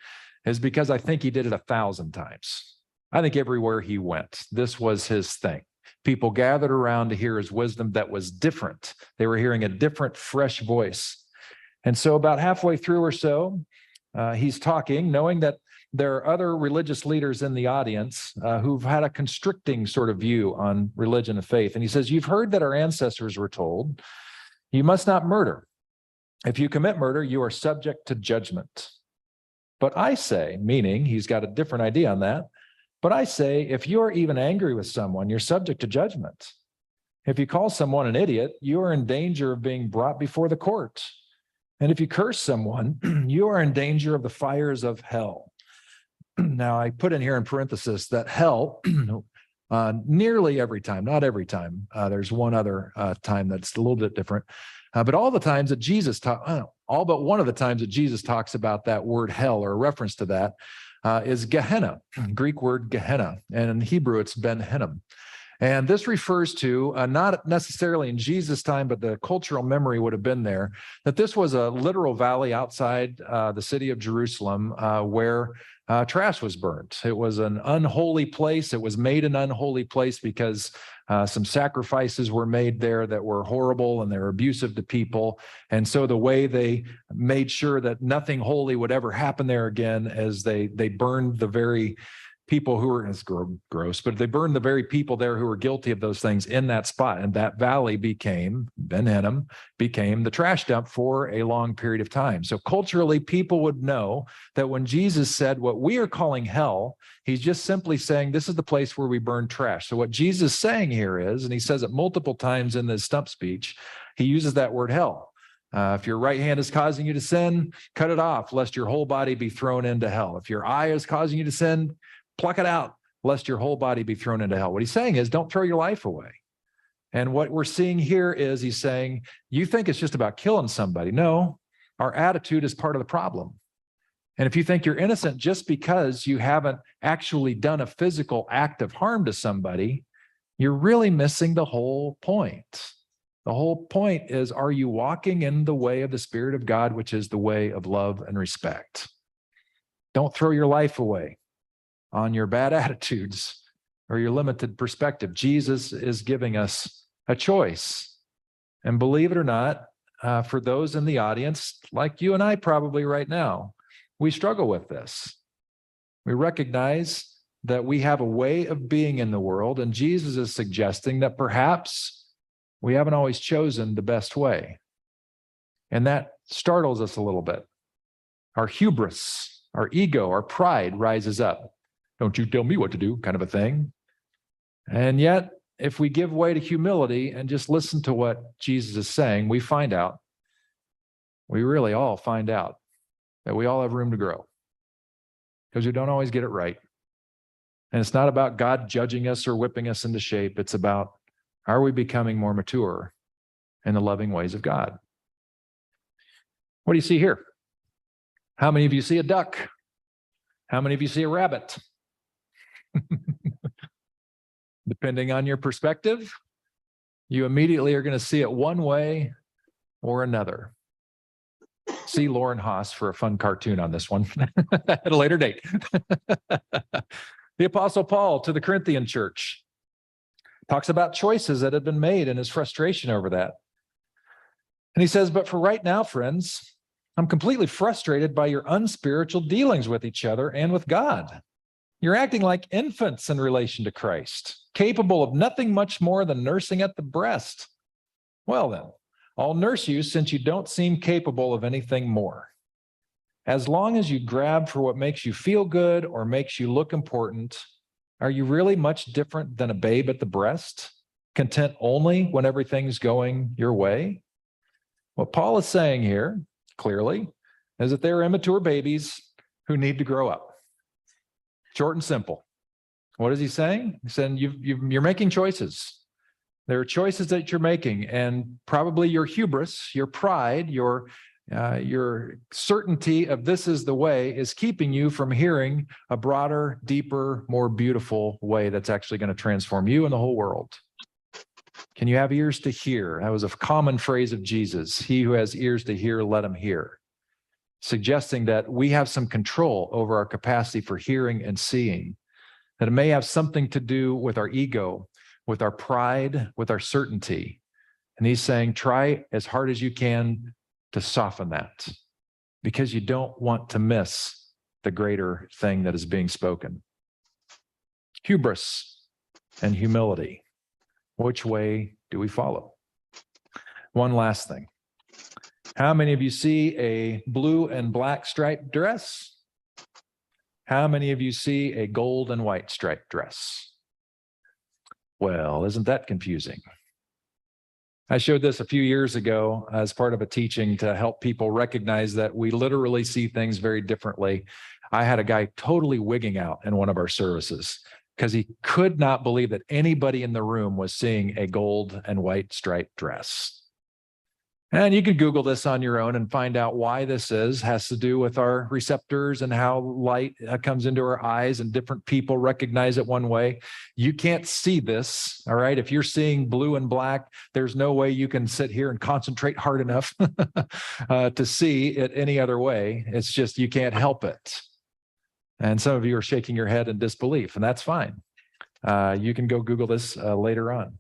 is because I think he did it 1,000 times. I think everywhere he went, this was his thing. People gathered around to hear his wisdom that was different. They were hearing a different, fresh voice. And so about halfway through or so, he's talking, knowing that there are other religious leaders in the audience who've had a constricting sort of view on religion and faith. And he says, "You've heard that our ancestors were told, you must not murder. If you commit murder, you are subject to judgment. But I say," meaning he's got a different idea on that, "but I say, if you are even angry with someone, you're subject to judgment. If you call someone an idiot, you are in danger of being brought before the court. And if you curse someone, you are in danger of the fires of hell." Now, I put in here in parenthesis that hell, nearly every time, not every time, there's one other time that's a little bit different, but all the times that Jesus all but one of the times that Jesus talks about that word hell, or a reference to that, is Gehenna, Greek word Gehenna, and in Hebrew it's Ben Hinnom. And this refers to, not necessarily in Jesus' time, but the cultural memory would have been there, that this was a literal valley outside the city of Jerusalem where trash was burnt. It was an unholy place. It was made an unholy place because some sacrifices were made there that were horrible and they were abusive to people. And so the way they made sure that nothing holy would ever happen there again is they burned the very people who were, it's gross, but they burned the very people there who were guilty of those things in that spot. And that valley became, Ben Hinnom, became the trash dump for a long period of time. So culturally, people would know that when Jesus said what we are calling hell, he's just simply saying this is the place where we burn trash. So what Jesus is saying here is, and he says it multiple times in this stump speech, he uses that word hell. If your right hand is causing you to sin, cut it off, lest your whole body be thrown into hell. If your eye is causing you to sin, pluck it out, lest your whole body be thrown into hell. What he's saying is, don't throw your life away. And what we're seeing here is he's saying, you think it's just about killing somebody. No, our attitude is part of the problem. And if you think you're innocent just because you haven't actually done a physical act of harm to somebody, you're really missing the whole point. The whole point is, are you walking in the way of the Spirit of God, which is the way of love and respect? Don't throw your life away on your bad attitudes or your limited perspective. Jesus is giving us a choice. And believe it or not, for those in the audience, like you and I probably right now, we struggle with this. We recognize that we have a way of being in the world, and Jesus is suggesting that perhaps we haven't always chosen the best way. And that startles us a little bit. Our hubris, our ego, our pride rises up. Don't you tell me what to do, kind of a thing. And yet, if we give way to humility and just listen to what Jesus is saying, we really all find out that we all have room to grow because we don't always get it right. And it's not about God judging us or whipping us into shape. It's about, are we becoming more mature in the loving ways of God? What do you see here? How many of you see a duck? How many of you see a rabbit? Depending on your perspective, you immediately are going to see it one way or another. See Lauren Haas for a fun cartoon on this one at a later date. The Apostle Paul to the Corinthian church talks about choices that had been made and his frustration over that. And he says, but for right now, friends, I'm completely frustrated by your unspiritual dealings with each other and with God. You're acting like infants in relation to Christ, capable of nothing much more than nursing at the breast. Well then, I'll nurse you since you don't seem capable of anything more. As long as you grab for what makes you feel good or makes you look important, are you really much different than a babe at the breast, content only when everything's going your way? What Paul is saying here, clearly, is that they're immature babies who need to grow up. Short and simple. What is he saying? He's saying you're making choices. There are choices that you're making, and probably your hubris, your pride, your certainty of this is the way is keeping you from hearing a broader, deeper, more beautiful way that's actually going to transform you and the whole world. Can you have ears to hear? That was a common phrase of Jesus. He who has ears to hear, let him hear. Suggesting that we have some control over our capacity for hearing and seeing, that it may have something to do with our ego, with our pride, with our certainty. And he's saying, try as hard as you can to soften that, because you don't want to miss the greater thing that is being spoken. Hubris and humility. Which way do we follow? One last thing. How many of you see a blue and black striped dress? How many of you see a gold and white striped dress? Well, isn't that confusing? I showed this a few years ago as part of a teaching to help people recognize that we literally see things very differently. I had a guy totally wigging out in one of our services because he could not believe that anybody in the room was seeing a gold and white striped dress. And you can Google this on your own and find out why this has to do with our receptors and how light comes into our eyes, and different people recognize it one way. You can't see this, all right? If you're seeing blue and black, there's no way you can sit here and concentrate hard enough to see it any other way. It's just you can't help it. And some of you are shaking your head in disbelief, and that's fine. You can go Google this later on.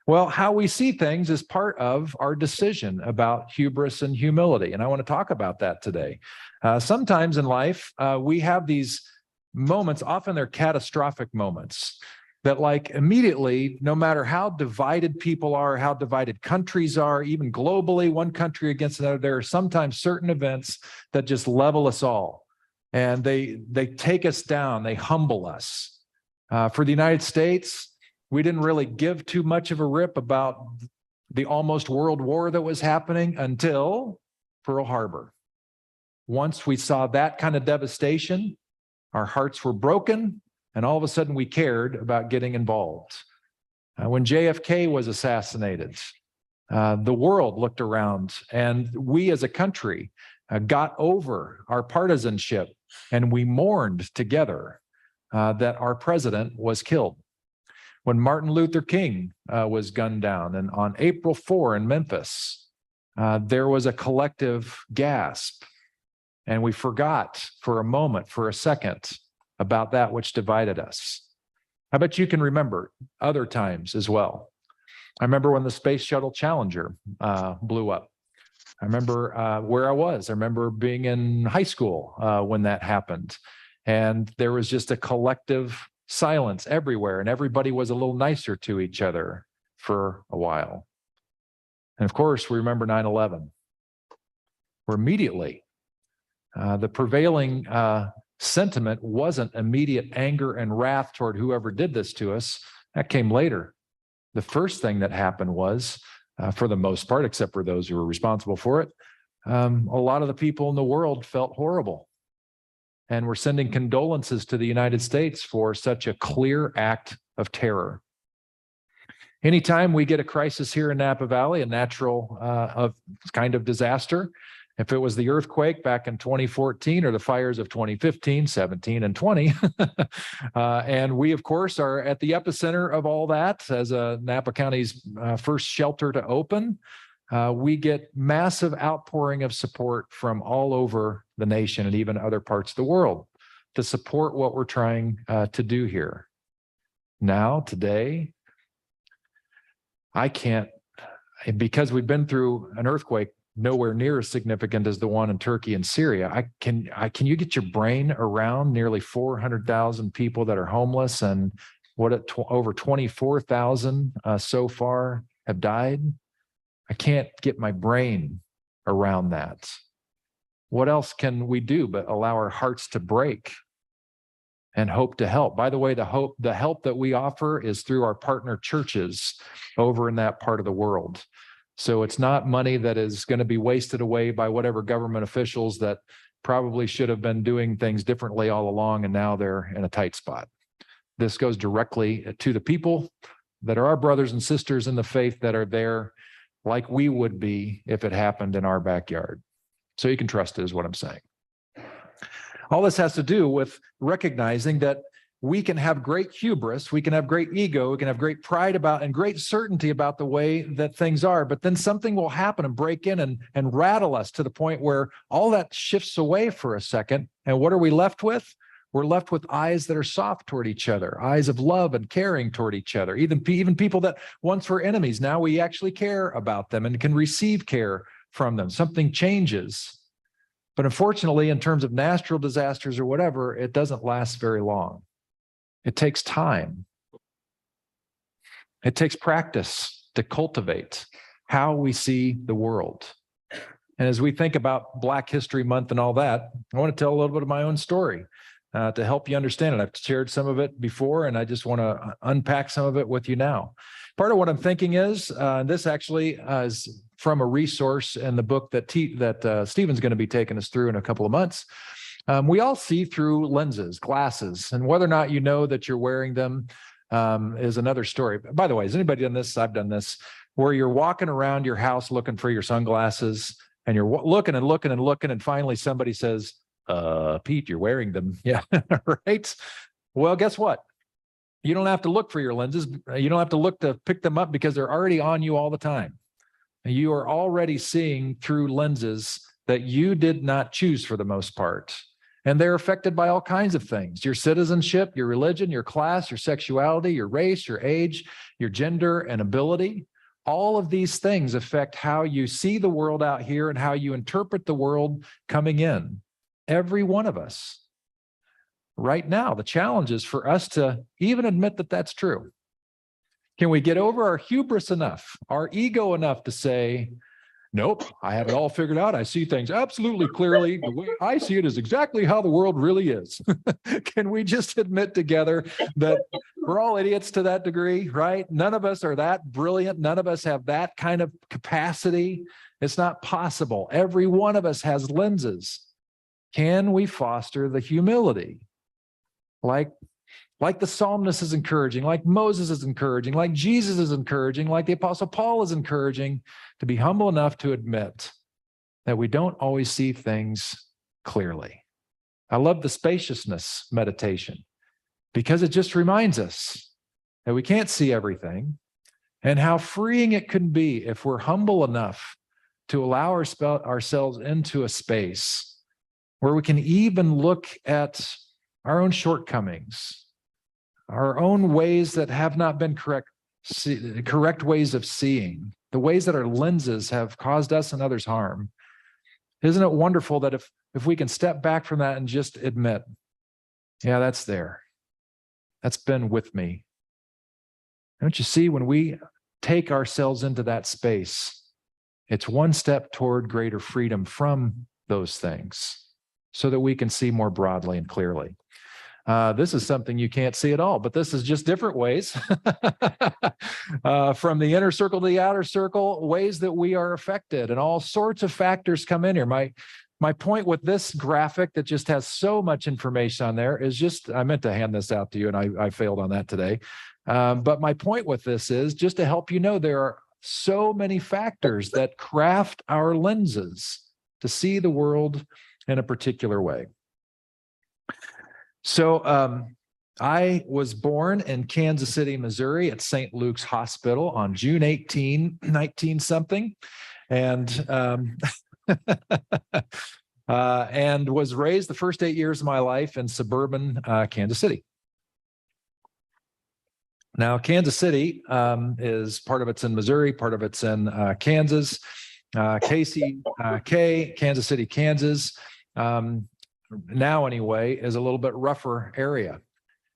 Well, how we see things is part of our decision about hubris and humility. And I want to talk about that today. Sometimes in life, we have these moments, often they're catastrophic moments, that like immediately, no matter how divided people are, how divided countries are, even globally, one country against another, there are sometimes certain events that just level us all. And they take us down, they humble us. For the United States, we didn't really give too much of a rip about the almost world war that was happening until Pearl Harbor. Once we saw that kind of devastation, our hearts were broken, and all of a sudden we cared about getting involved. When JFK was assassinated, the world looked around, and we as a country got over our partisanship, and we mourned together that our president was killed. When Martin Luther King was gunned down, and on April 4 in Memphis, there was a collective gasp, and we forgot for a moment, for a second, about that which divided us. I bet you can remember other times as well. I remember when the Space Shuttle Challenger blew up. I remember where I was. I remember being in high school when that happened, and there was just a collective silence everywhere, and everybody was a little nicer to each other for a while. And of course, we remember 9/11, where immediately the prevailing sentiment wasn't immediate anger and wrath toward whoever did this to us. That came later. The first thing that happened was, for the most part, except for those who were responsible for it, a lot of the people in the world felt horrible. And we're sending condolences to the United States for such a clear act of terror. Anytime we get a crisis here in Napa Valley, a natural kind of disaster, if it was the earthquake back in 2014 or the fires of 2015, 17, and 20, and we, of course, are at the epicenter of all that as Napa County's first shelter to open, we get massive outpouring of support from all over the nation and even other parts of the world to support what we're trying to do here. Now, today, I can't, because we've been through an earthquake nowhere near as significant as the one in Turkey and Syria. Can you get your brain around nearly 400,000 people that are homeless, and over 24,000 so far have died? I can't get my brain around that. What else can we do but allow our hearts to break and hope to help? By the way, the help that we offer is through our partner churches over in that part of the world. So it's not money that is going to be wasted away by whatever government officials that probably should have been doing things differently all along, and now they're in a tight spot. This goes directly to the people that are our brothers and sisters in the faith that are there like we would be if it happened in our backyard. So you can trust it, is what I'm saying. All this has to do with recognizing that we can have great hubris, we can have great ego, we can have great pride about and great certainty about the way that things are, but then something will happen and break in and rattle us to the point where all that shifts away for a second. And what are we left with? We're left with eyes that are soft toward each other, eyes of love and caring toward each other. Even people that once were enemies, now we actually care about them and can receive care from them. Something changes. But unfortunately, in terms of natural disasters or whatever, it doesn't last very long. It takes time. It takes practice to cultivate how we see the world. And as we think about Black History Month and all that, I want to tell a little bit of my own story to help you understand it. I've shared some of it before, and I just want to unpack some of it with you now. Part of what I'm thinking is, this actually is from a resource in the book that Stephen's going to be taking us through in a couple of months. We all see through lenses, glasses, and whether or not you know that you're wearing them, is another story. By the way, has anybody done this? I've done this, where you're walking around your house looking for your sunglasses, and you're looking and looking and looking, and finally somebody says, Pete, you're wearing them. Yeah, right. Well, guess what? You don't have to look for your lenses. You don't have to look to pick them up because they're already on you all the time. You are already seeing through lenses that you did not choose for the most part. And they're affected by all kinds of things: your citizenship, your religion, your class, your sexuality, your race, your age, your gender and ability. All of these things affect how you see the world out here and how you interpret the world coming in. Every one of us. Right now, the challenge is for us to even admit that that's true. Can we get over our hubris enough, our ego enough to say, nope, I have it all figured out. I see things absolutely clearly. The way I see it is exactly how the world really is. Can we just admit together that we're all idiots to that degree, right? None of us are that brilliant. None of us have that kind of capacity. It's not possible. Every one of us has lenses. Can we foster the humility? Like the psalmist is encouraging, like Moses is encouraging, like Jesus is encouraging, like the Apostle Paul is encouraging, to be humble enough to admit that we don't always see things clearly. I love the spaciousness meditation because it just reminds us that we can't see everything, and how freeing it can be if we're humble enough to allow ourselves into a space where we can even look at our own shortcomings, our own ways that have not been correct ways of seeing, the ways that our lenses have caused us and others harm. Isn't it wonderful that if we can step back from that and just admit, yeah, that's there. That's been with me. Don't you see, when we take ourselves into that space, it's one step toward greater freedom from those things so that we can see more broadly and clearly. This is something you can't see at all, but this is just different ways from the inner circle to the outer circle, ways that we are affected, and all sorts of factors come in here. My point with this graphic that just has so much information on there is just, I meant to hand this out to you and I failed on that today. But my point with this is just to help you know there are so many factors that craft our lenses to see the world in a particular way. So I was born in Kansas City, Missouri at St. Luke's Hospital on June 18, 19-something, and and was raised the first 8 years of my life in suburban Kansas City. Now, Kansas City is part of it's in Missouri, part of it's in Kansas, KCK, Kansas City, Kansas. Now anyway, is a little bit rougher area.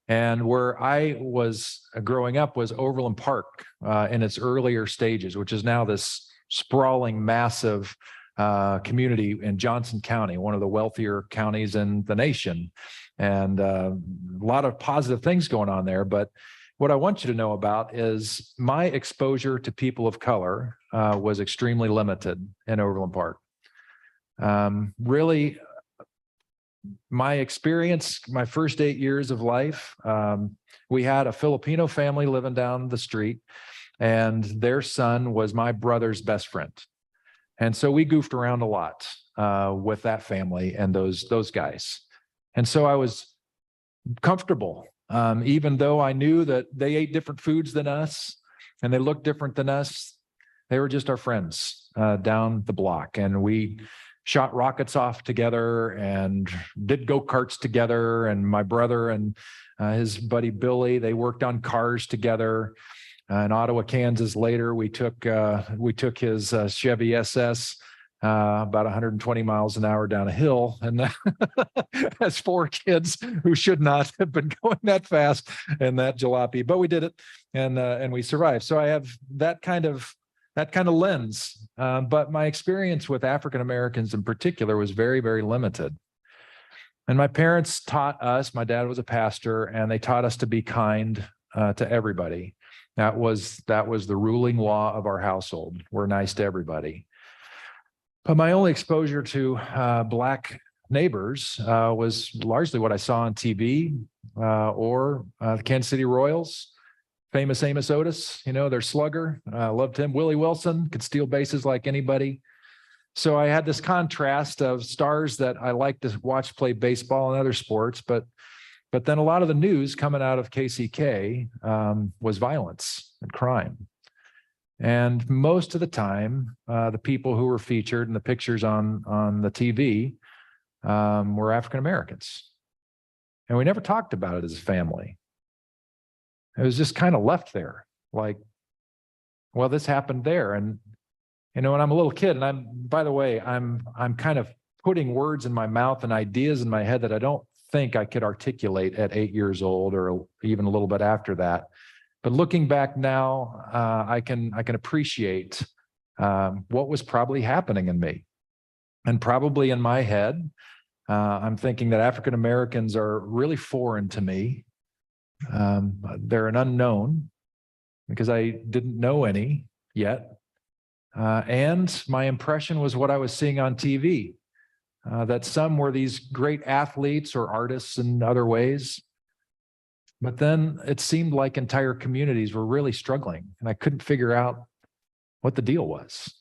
And where I was growing up was Overland Park in its earlier stages, which is now this sprawling, massive community in Johnson County, one of the wealthier counties in the nation. And a lot of positive things going on there. But what I want you to know about is my exposure to people of color was extremely limited in Overland Park. Really, my experience, my first 8 years of life, we had a Filipino family living down the street, and their son was my brother's best friend. And so we goofed around a lot with that family and those guys. And so I was comfortable, even though I knew that they ate different foods than us and they looked different than us. They were just our friends down the block, and we shot rockets off together and did go-karts together. And my brother and his buddy Billy, they worked on cars together. In Ottawa, Kansas, later we took his Chevy SS about 120 miles an hour down a hill, and as 4 kids who should not have been going that fast in that jalopy, but we did it, and we survived. So I have that kind of lens, but my experience with African Americans in particular was very, very limited. And my parents taught us, my dad was a pastor, and they taught us to be kind to everybody. That was the ruling law of our household. We're nice to everybody. But my only exposure to Black neighbors was largely what I saw on TV or the Kansas City Royals famous Amos Otis, their slugger. Loved him. Willie Wilson could steal bases like anybody. So I had this contrast of stars that I like to watch play baseball and other sports, but then a lot of the news coming out of KCK was violence and crime. And most of the time, the people who were featured in the pictures on the TV were African Americans. And we never talked about it as a family. It was just kind of left there, like, well, this happened there. And, when I'm a little kid, and by the way, I'm kind of putting words in my mouth and ideas in my head that I don't think I could articulate at 8 years old or even a little bit after that. But looking back now, I can appreciate what was probably happening in me. And probably in my head, I'm thinking that African Americans are really foreign to me. They're an unknown because I didn't know any yet. And my impression was what I was seeing on TV, that some were these great athletes or artists in other ways. But then it seemed like entire communities were really struggling, and I couldn't figure out what the deal was.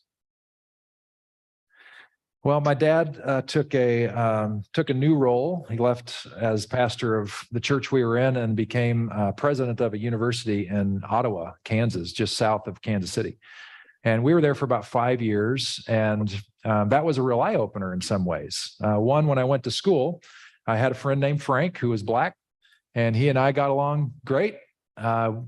Well, my dad took a new role. He left as pastor of the church we were in and became president of a university in Ottawa, Kansas, just south of Kansas City. And we were there for about 5 years, and that was a real eye-opener in some ways. One, when I went to school, I had a friend named Frank who was Black, and he and I got along great.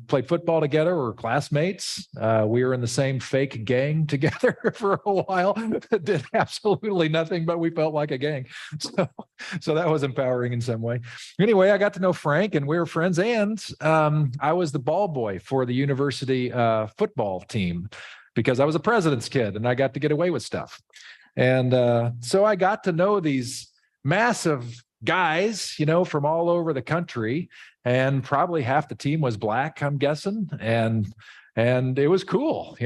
Played football together. We were classmates. We were in the same fake gang together for a while. Did absolutely nothing, but we felt like a gang. So that was empowering in some way. Anyway, I got to know Frank, and we were friends. And I was the ball boy for the university football team because I was a president's kid, and I got to get away with stuff. And so I got to know these massive guys, from all over the country, and probably half the team was Black, I'm guessing. And it was cool,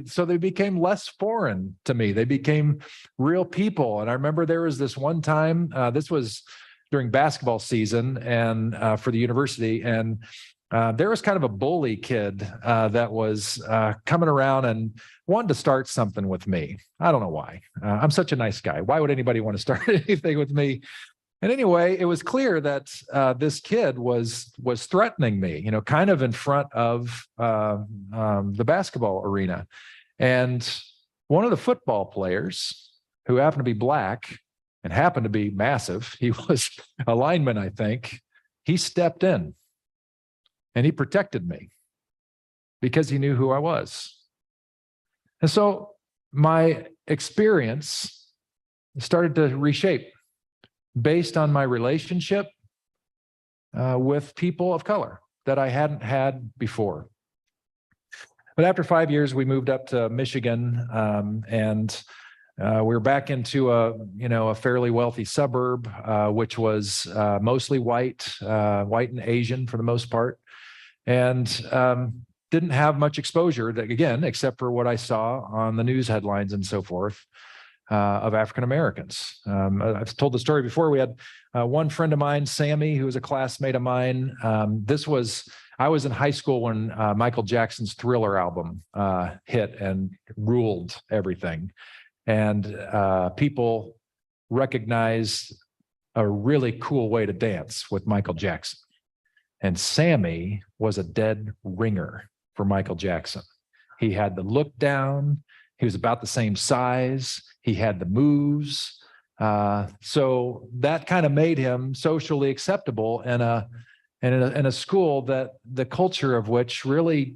so they became less foreign to me. They became real people. And I remember there was this one time, this was during basketball season and for the university. And there was kind of a bully kid that was coming around and wanted to start something with me. I don't know why. I'm such a nice guy. Why would anybody want to start anything with me? And anyway, it was clear that this kid was threatening me, kind of in front of the basketball arena. And one of the football players, who happened to be Black and happened to be massive, he was a lineman, I think, he stepped in and he protected me because he knew who I was. And so my experience started to reshape based on my relationship with people of color that I hadn't had before. But after 5 years, we moved up to Michigan, and we were back into a fairly wealthy suburb, which was mostly white and Asian for the most part, and didn't have much exposure, that, again, except for what I saw on the news headlines and so forth. Of African Americans. I've told the story before. We had one friend of mine, Sammy, who was a classmate of mine. I was in high school when Michael Jackson's Thriller album hit and ruled everything. And people recognized a really cool way to dance with Michael Jackson. And Sammy was a dead ringer for Michael Jackson. He had the look down. He was about the same size. He had the moves. So that kind of made him socially acceptable in a school that the culture of which really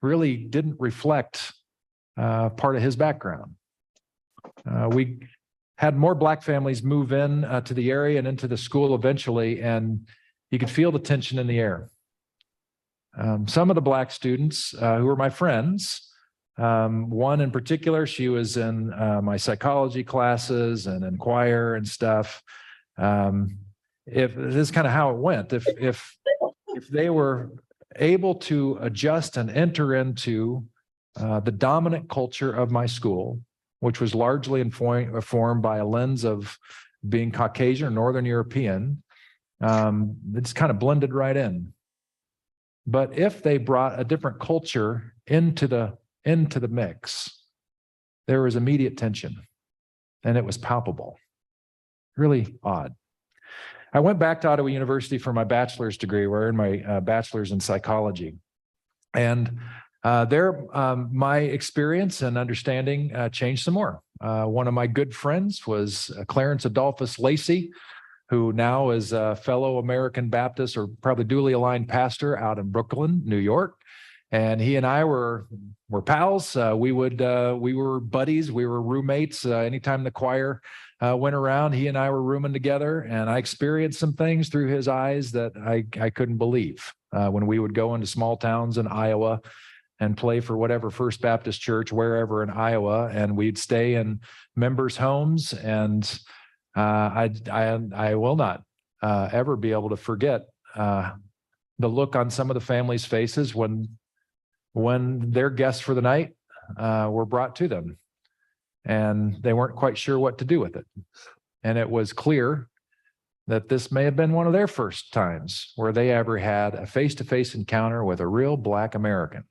didn't reflect part of his background. We had more Black families move in to the area and into the school eventually, and you could feel the tension in the air. Some of the Black students who were my friends, one in particular, she was in my psychology classes and in choir and stuff. If this is kind of how it went, if they were able to adjust and enter into the dominant culture of my school, which was largely informed by a lens of being Caucasian or Northern European, it's kind of blended right in. But if they brought a different culture into the mix, there was immediate tension, and it was palpable. Really odd. I went back to Ottawa University for my bachelor's degree. We're in my bachelor's in psychology. And there, my experience and understanding changed some more. One of my good friends was Clarence Adolphus Lacey, who now is a fellow American Baptist, or probably duly aligned pastor out in Brooklyn, New York. And he and I were pals. We were buddies. We were roommates. Anytime the choir went around, he and I were rooming together, and I experienced some things through his eyes that I couldn't believe. When we would go into small towns in Iowa and play for whatever First Baptist Church, wherever in Iowa, and we'd stay in members' homes, and I will not ever be able to forget the look on some of the families' faces when their guests for the night were brought to them, and they weren't quite sure what to do with it. And it was clear that this may have been one of their first times where they ever had a face-to-face encounter with a real Black American.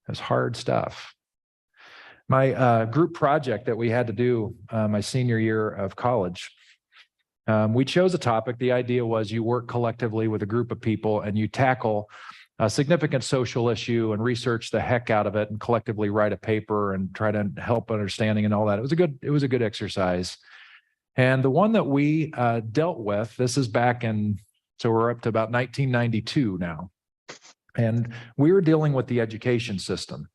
It's hard stuff. My group project that we had to do my senior year of college, we chose a topic. The idea was you work collectively with a group of people and you tackle a significant social issue and research the heck out of it and collectively write a paper and try to help understanding and all that. It was a good exercise. And the one that we dealt with, this is back in, so we're up to about 1992 now. And we were dealing with the education system.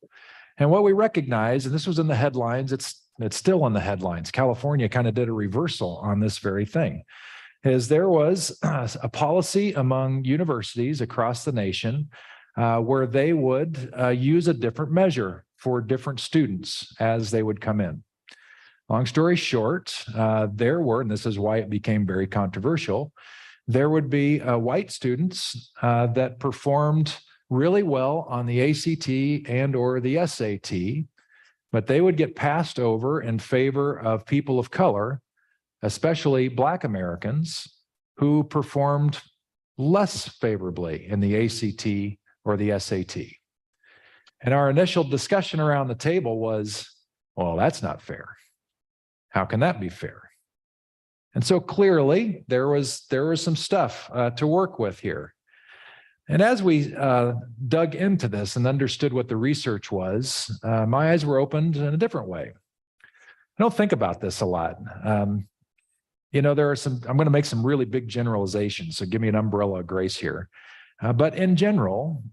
And what we recognized, and this was in the headlines, it's still in the headlines. California kind of did a reversal on this very thing, is there was a policy among universities across the nation where they would use a different measure for different students as they would come in. Long story short, there were, and this is why it became very controversial, there would be white students that performed really well on the ACT and or the SAT, but they would get passed over in favor of people of color, especially Black Americans, who performed less favorably in the ACT or the SAT. And our initial discussion around the table was, well, that's not fair. How can that be fair? And so clearly there was some stuff to work with here. And as we dug into this and understood what the research was, my eyes were opened in a different way. I don't think about this a lot. I'm going to make some really big generalizations, so give me an umbrella of grace here. But in general,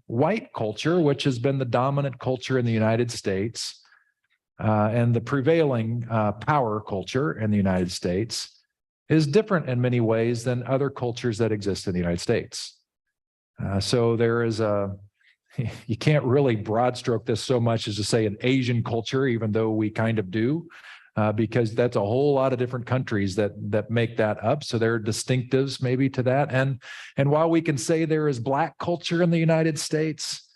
white culture, which has been the dominant culture in the United States, and the prevailing power culture in the United States, is different in many ways than other cultures that exist in the United States. So there is you can't really broad stroke this so much as to say an Asian culture, even though we kind of do, because that's a whole lot of different countries that make that up. So there are distinctives maybe to that. And while we can say there is Black culture in the United States,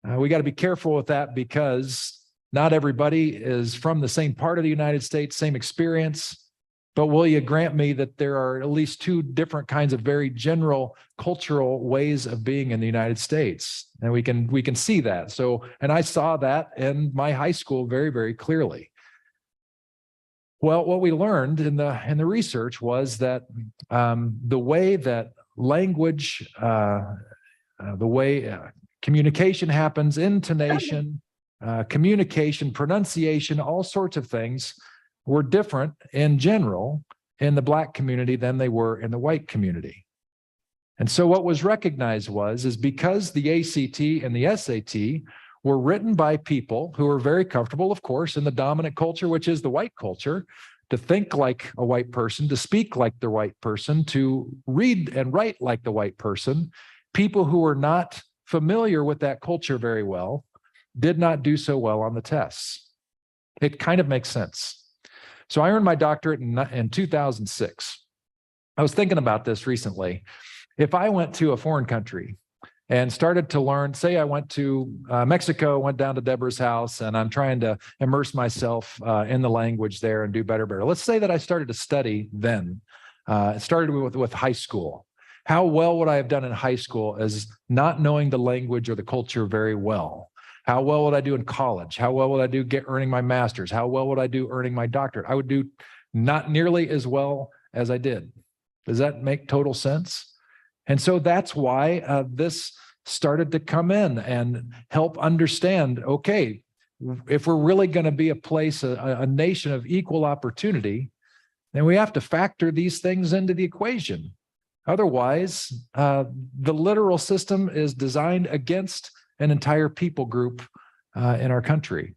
we got to be careful with that, because not everybody is from the same part of the United States, same experience. But will you grant me that there are at least two different kinds of very general cultural ways of being in the United States? And we can see that. So, and I saw that in my high school very, very clearly. Well, what we learned in the research was that the way that language, the way communication happens, intonation, communication, pronunciation, all sorts of things were different in general in the Black community than they were in the white community. And so what was recognized is because the ACT and the SAT were written by people who were very comfortable, of course, in the dominant culture, which is the white culture, to think like a white person, to speak like the white person, to read and write like the white person, people who were not familiar with that culture very well did not do so well on the tests. It kind of makes sense. So I earned my doctorate in 2006. I was thinking about this recently. If I went to a foreign country and started to learn, say I went to Mexico, went down to Deborah's house, and I'm trying to immerse myself in the language there and do better. Let's say that I started to study then. It started with high school. How well would I have done in high school as not knowing the language or the culture very well? How well would I do in college? How well would I do earning my master's? How well would I do earning my doctorate? I would do not nearly as well as I did. Does that make total sense? And so that's why this started to come in and help understand, okay, if we're really going to be a place, a nation of equal opportunity, then we have to factor these things into the equation. Otherwise, the literal system is designed against an entire people group in our country.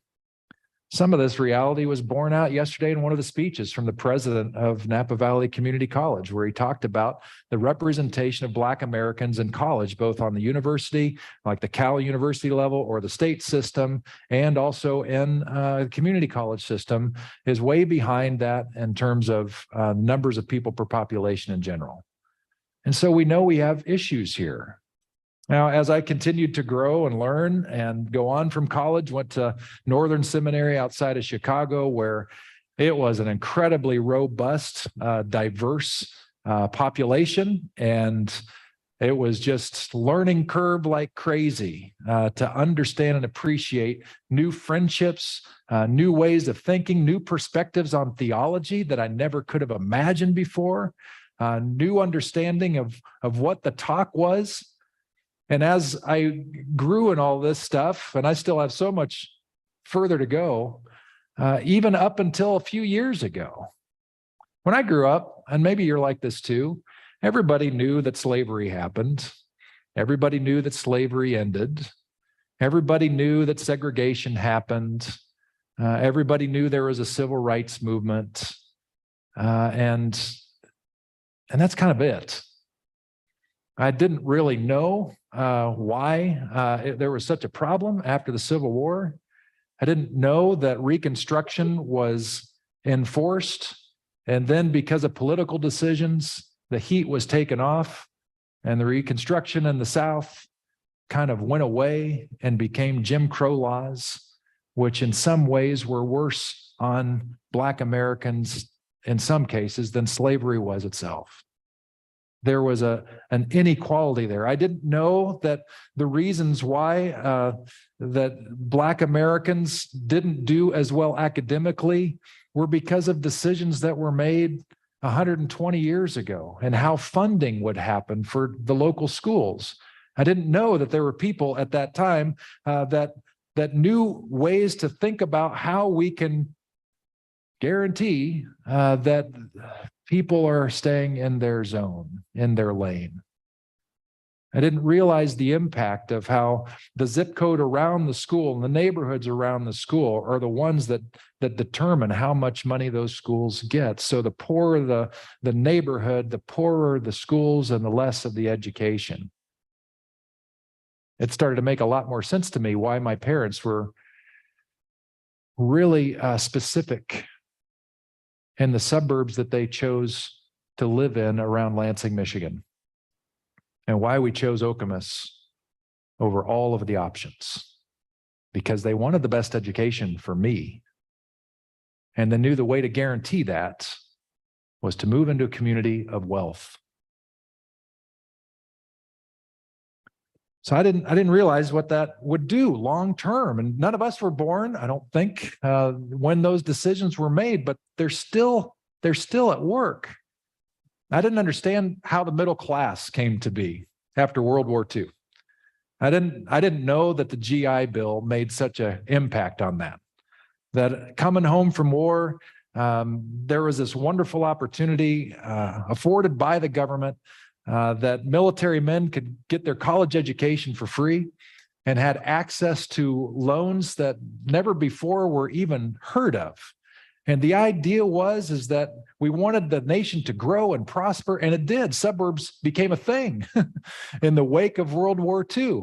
Some of this reality was borne out yesterday in one of the speeches from the president of Napa Valley Community College, where he talked about the representation of Black Americans in college, both on the university, like the Cal University level or the state system, and also in the community college system, is way behind that in terms of numbers of people per population in general. And so we know we have issues here. Now, as I continued to grow and learn and go on from college, went to Northern Seminary outside of Chicago, where it was an incredibly robust, diverse population. And it was just learning curve like crazy to understand and appreciate new friendships, new ways of thinking, new perspectives on theology that I never could have imagined before, new understanding of what the talk was. And as I grew in all this stuff, and I still have so much further to go, even up until a few years ago, when I grew up, and maybe you're like this too, everybody knew that slavery happened. Everybody knew that slavery ended. Everybody knew that segregation happened. Everybody knew there was a civil rights movement. And that's kind of it. I didn't really know why there was such a problem after the Civil War. I didn't know that Reconstruction was enforced. And then because of political decisions, the heat was taken off and the Reconstruction in the South kind of went away and became Jim Crow laws, which in some ways were worse on Black Americans in some cases than slavery was itself. There was an inequality there. I didn't know that the reasons why that Black Americans didn't do as well academically were because of decisions that were made 120 years ago and how funding would happen for the local schools. I didn't know that there were people at that time that knew ways to think about how we can guarantee that people are staying in their zone, in their lane. I didn't realize the impact of how the zip code around the school and the neighborhoods around the school are the ones that determine how much money those schools get. So the poorer the neighborhood, the poorer the schools and the less of the education. It started to make a lot more sense to me why my parents were really specific in the suburbs that they chose to live in around Lansing, Michigan, and why we chose Okemos over all of the options, because they wanted the best education for me. And they knew the way to guarantee that was to move into a community of wealth. So I didn't realize what that would do long term. And none of us were born, I don't think, when those decisions were made, but they're still at work. I didn't understand how the middle class came to be after World War II. I didn't know that the GI Bill made such an impact on that. That coming home from war, there was this wonderful opportunity afforded by the government that military men could get their college education for free and had access to loans that never before were even heard of. And the idea is that we wanted the nation to grow and prosper, and it did. Suburbs became a thing in the wake of World War II.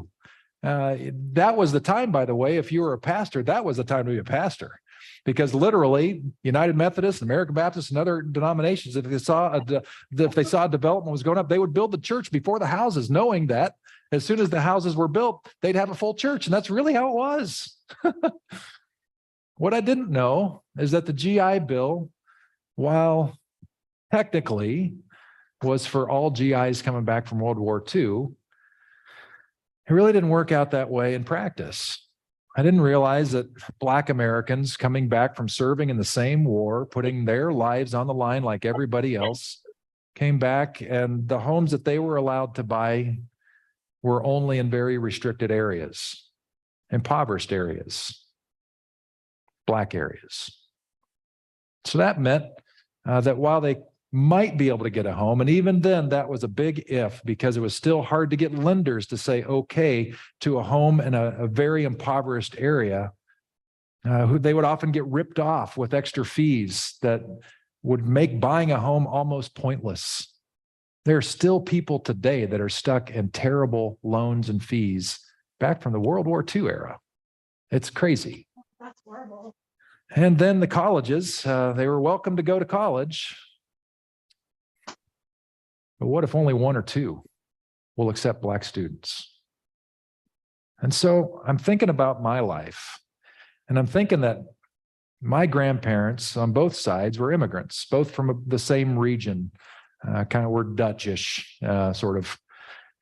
That was the time, by the way, if you were a pastor, that was the time to be a pastor. Because literally, United Methodists, American Baptists, and other denominations, if they saw a development was going up, they would build the church before the houses, knowing that as soon as the houses were built, they'd have a full church. And that's really how it was. What I didn't know is that the GI Bill, while technically was for all GIs coming back from World War II. It really didn't work out that way in practice. I didn't realize that Black Americans coming back from serving in the same war, putting their lives on the line like everybody else, came back and the homes that they were allowed to buy were only in very restricted areas, impoverished areas, Black areas. So that meant that while they might be able to get a home, and even then that was a big if, because it was still hard to get lenders to say okay to a home in a very impoverished area, who they would often get ripped off with extra fees that would make buying a home almost pointless. There are still people today that are stuck in terrible loans and fees back from the World War II era. It's crazy. That's horrible. And then the colleges, they were welcome to go to college. But what if only one or two will accept Black students? And so I'm thinking about my life, and I'm thinking that my grandparents on both sides were immigrants, both from the same region, kind of were Dutchish, sort of.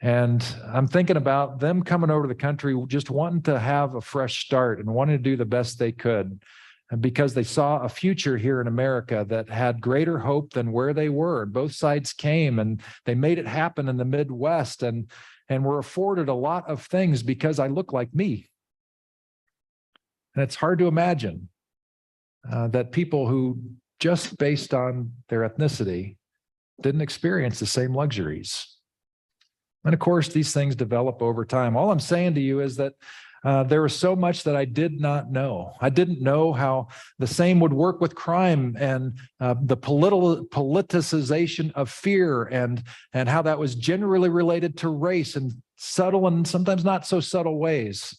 And I'm thinking about them coming over to the country, just wanting to have a fresh start and wanting to do the best they could, because they saw a future here in America that had greater hope than where they were. Both sides came and they made it happen in the Midwest, and were afforded a lot of things because I look like me. And it's hard to imagine that people who, just based on their ethnicity, didn't experience the same luxuries. And of course, these things develop over time. All I'm saying to you is that there was so much that I did not know. I didn't know how the same would work with crime and the politicization of fear, and how that was generally related to race in subtle and sometimes not so subtle ways.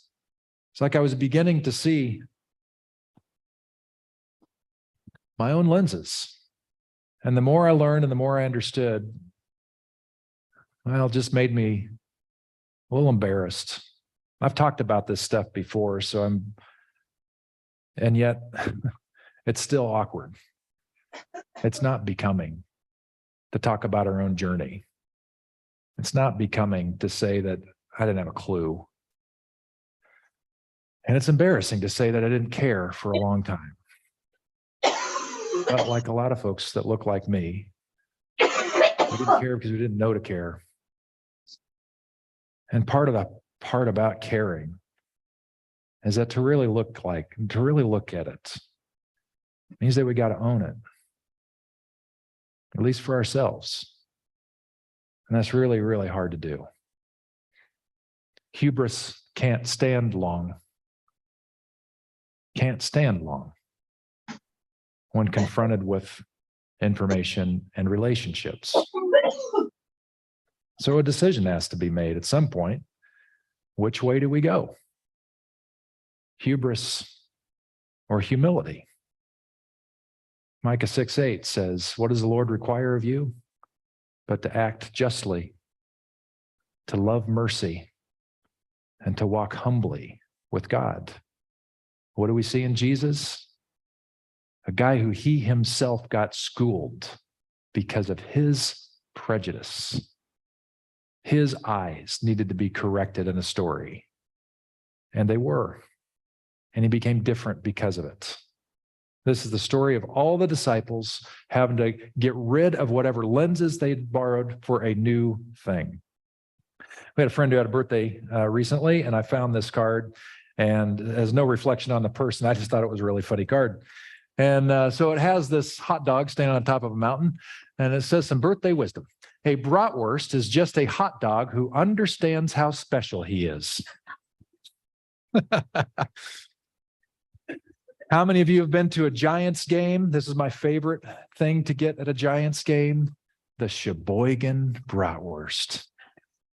It's like I was beginning to see my own lenses. And the more I learned and the more I understood, well, it just made me a little embarrassed. I've talked about this stuff before, and yet it's still awkward. It's not becoming to talk about our own journey. It's not becoming to say that I didn't have a clue. And it's embarrassing to say that I didn't care for a long time. But like a lot of folks that look like me, we didn't care because we didn't know to care. And part about caring is that to really look at it means that we got to own it, at least for ourselves. And that's really, really hard to do. Hubris can't stand long when confronted with information and relationships. So a decision has to be made at some point. Which way do we go? Hubris or humility? Micah 6:8 says, "What does the Lord require of you? But to act justly, to love mercy, and to walk humbly with God." What do we see in Jesus? A guy who he himself got schooled because of his prejudice. His eyes needed to be corrected in a story, and they were. And he became different because of it. This is the story of all the disciples having to get rid of whatever lenses they'd borrowed for a new thing. We had a friend who had a birthday recently, and I found this card, and as no reflection on the person, I just thought it was a really funny card. And so it has this hot dog standing on top of a mountain, and it says some birthday wisdom. A bratwurst is just a hot dog who understands how special he is. How many of you have been to a Giants game? This is my favorite thing to get at a Giants game. The Sheboygan bratwurst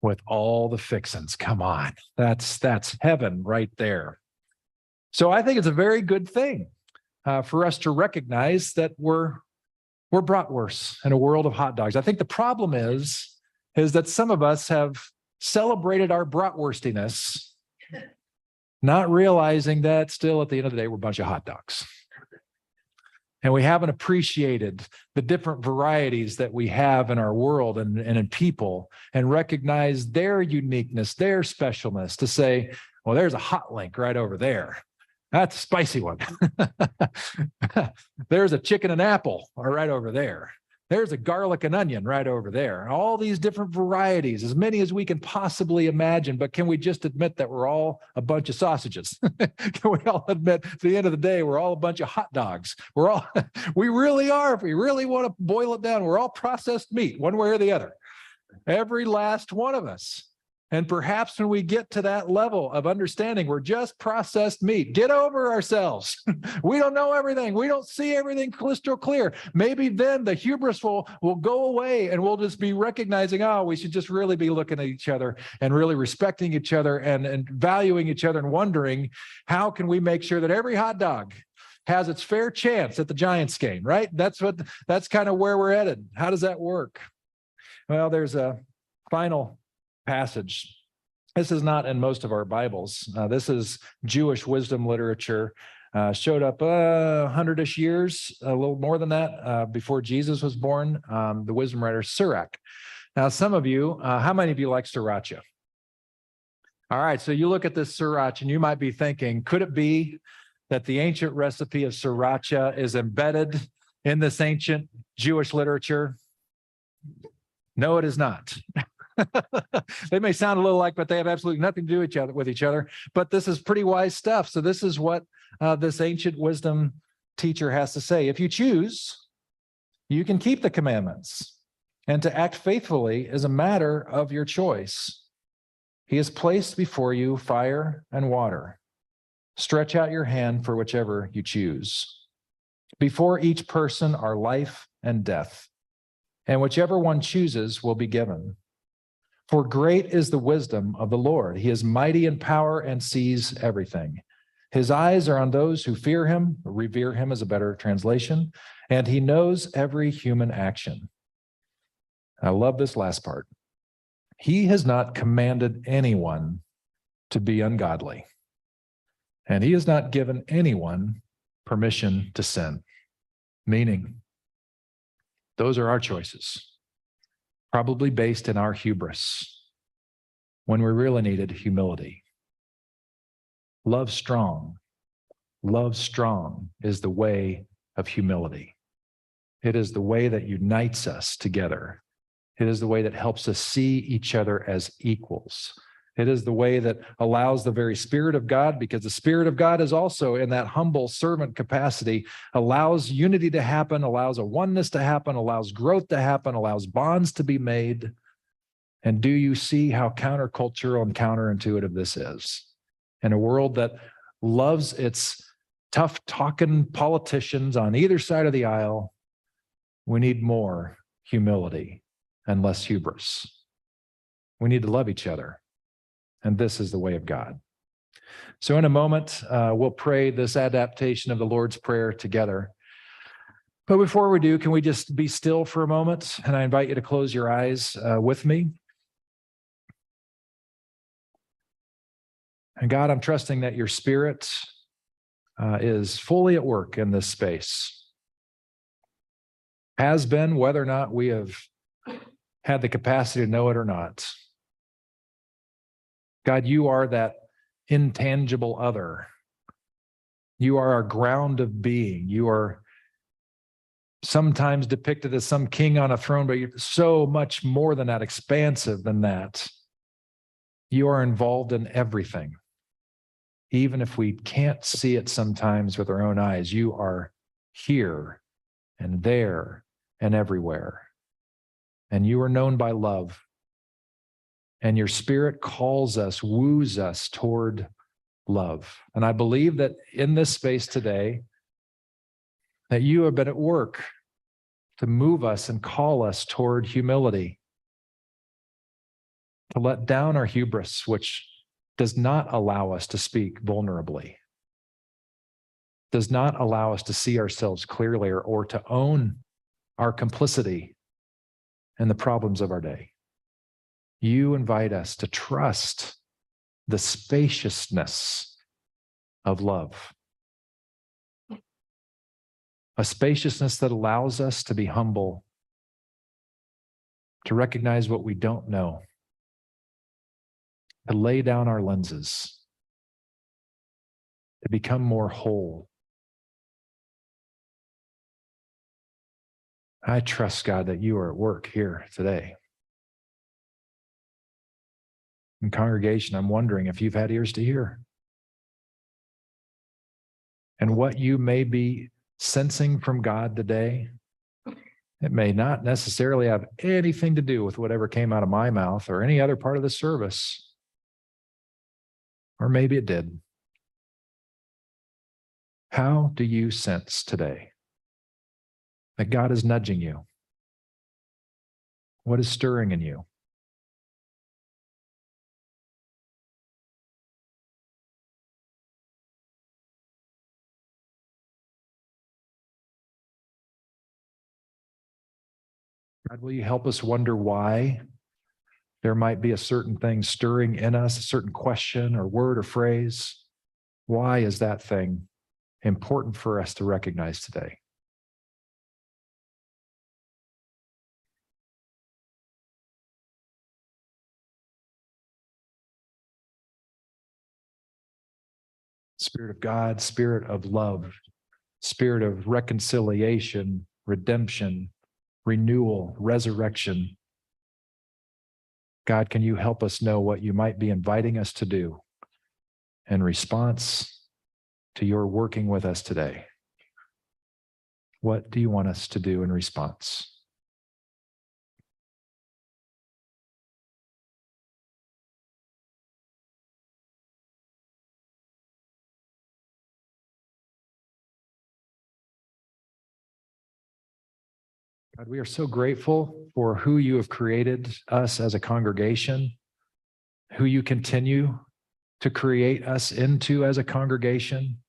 with all the fixins. Come on, that's heaven right there. So I think it's a very good thing for us to recognize that we're bratwursts in a world of hot dogs. I think the problem is that some of us have celebrated our bratwurstiness, not realizing that still at the end of the day, we're a bunch of hot dogs. And we haven't appreciated the different varieties that we have in our world and in people, and recognize their uniqueness, their specialness, to say, well, there's a hot link right over there. That's a spicy one. There's a chicken and apple right over there. There's a garlic and onion right over there. All these different varieties, as many as we can possibly imagine. But can we just admit that we're all a bunch of sausages? Can we all admit at the end of the day, we're all a bunch of hot dogs? We really are. If we really want to boil it down, we're all processed meat, one way or the other. Every last one of us. And perhaps when we get to that level of understanding, we're just processed meat. Get over ourselves. We don't know everything. We don't see everything crystal clear. Maybe then the hubris will go away, and we'll just be recognizing, oh, we should just really be looking at each other and really respecting each other and valuing each other, and wondering, how can we make sure that every hot dog has its fair chance at the Giants game, right? That's kind of where we're headed. How does that work? Well, there's a final passage. This is not in most of our Bibles. This is Jewish wisdom literature. Showed up 100-ish years, a little more than that, before Jesus was born. The wisdom writer Sirach. Now, some of you, how many of you like sriracha? All right, so you look at this sriracha and you might be thinking, could it be that the ancient recipe of sriracha is embedded in this ancient Jewish literature? No, it is not. They may sound a little like, but they have absolutely nothing to do with each other. But this is pretty wise stuff. So this is what this ancient wisdom teacher has to say. If you choose, you can keep the commandments, and to act faithfully is a matter of your choice. He has placed before you fire and water. Stretch out your hand for whichever you choose. Before each person are life and death, and whichever one chooses will be given. For great is the wisdom of the Lord. He is mighty in power and sees everything. His eyes are on those who fear him, revere him is a better translation, and he knows every human action. I love this last part. He has not commanded anyone to be ungodly, and he has not given anyone permission to sin. Meaning, those are our choices. Probably based in our hubris, when we really needed humility. Love strong is the way of humility. It is the way that unites us together. It is the way that helps us see each other as equals. It is the way that allows the very Spirit of God, because the Spirit of God is also in that humble servant capacity, allows unity to happen, allows a oneness to happen, allows growth to happen, allows bonds to be made. And do you see how countercultural and counterintuitive this is? In a world that loves its tough-talking politicians on either side of the aisle, we need more humility and less hubris. We need to love each other. And this is the way of God. So in a moment, we'll pray this adaptation of the Lord's Prayer together. But before we do, can we just be still for a moment? And I invite you to close your eyes with me. And God, I'm trusting that your Spirit is fully at work in this space. Has been, whether or not we have had the capacity to know it or not. God, you are that intangible other. You are our ground of being. You are sometimes depicted as some king on a throne, but you're so much more than that, expansive than that. You are involved in everything. Even if we can't see it sometimes with our own eyes, you are here and there and everywhere. And you are known by love. And your Spirit calls us, woos us toward love. And I believe that in this space today, that you have been at work to move us and call us toward humility, to let down our hubris, which does not allow us to speak vulnerably, does not allow us to see ourselves clearly or to own our complicity in the problems of our day. You invite us to trust the spaciousness of love. a spaciousness that allows us to be humble, to recognize what we don't know, to lay down our lenses, to become more whole. I trust, God, that you are at work here today. In congregation, I'm wondering if you've had ears to hear. And what you may be sensing from God today, it may not necessarily have anything to do with whatever came out of my mouth or any other part of the service. Or maybe it did. How do you sense today that God is nudging you? What is stirring in you? God, will you help us wonder why there might be a certain thing stirring in us, a certain question or word or phrase? Why is that thing important for us to recognize today? Spirit of God, Spirit of love, Spirit of reconciliation, redemption, renewal, resurrection. God, can you help us know what you might be inviting us to do in response to your working with us today? What do you want us to do in response? God, we are so grateful for who you have created us as a congregation, who you continue to create us into as a congregation.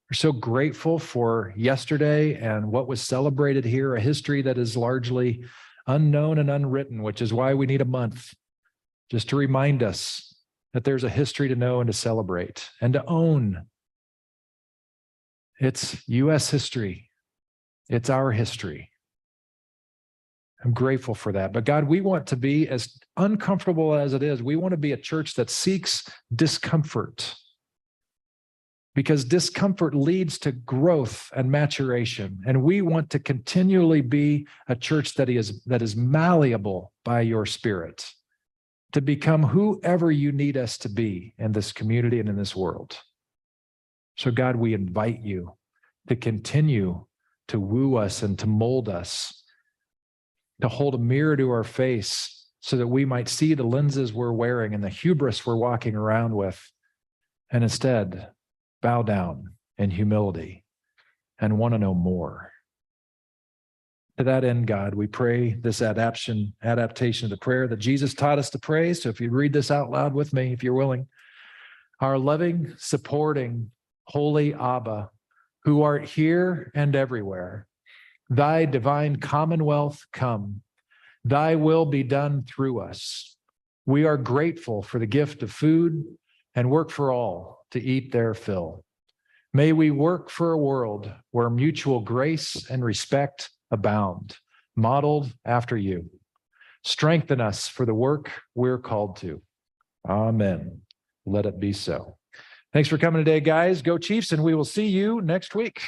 We're so grateful for yesterday and what was celebrated here, a history that is largely unknown and unwritten, which is why we need a month just to remind us that there's a history to know and to celebrate and to own. It's U.S. history. It's our history. I'm grateful for that. But God, we want to be, as uncomfortable as it is, we want to be a church that seeks discomfort, because discomfort leads to growth and maturation. And we want to continually be a church that is malleable by your Spirit to become whoever you need us to be in this community and in this world. So God, we invite you to continue to woo us and to mold us, to hold a mirror to our face so that we might see the lenses we're wearing and the hubris we're walking around with, and instead bow down in humility and want to know more. To that end, God, we pray this adaptation of the prayer that Jesus taught us to pray. So if you read this out loud with me, if you're willing. Our loving, supporting, holy Abba, who art here and everywhere, thy divine commonwealth come, thy will be done through us. We are grateful for the gift of food and work for all to eat their fill. May we work for a world where mutual grace and respect abound, modeled after you. Strengthen us for the work we're called to. Amen. Let it be so. Thanks for coming today, guys. Go Chiefs, and we will see you next week.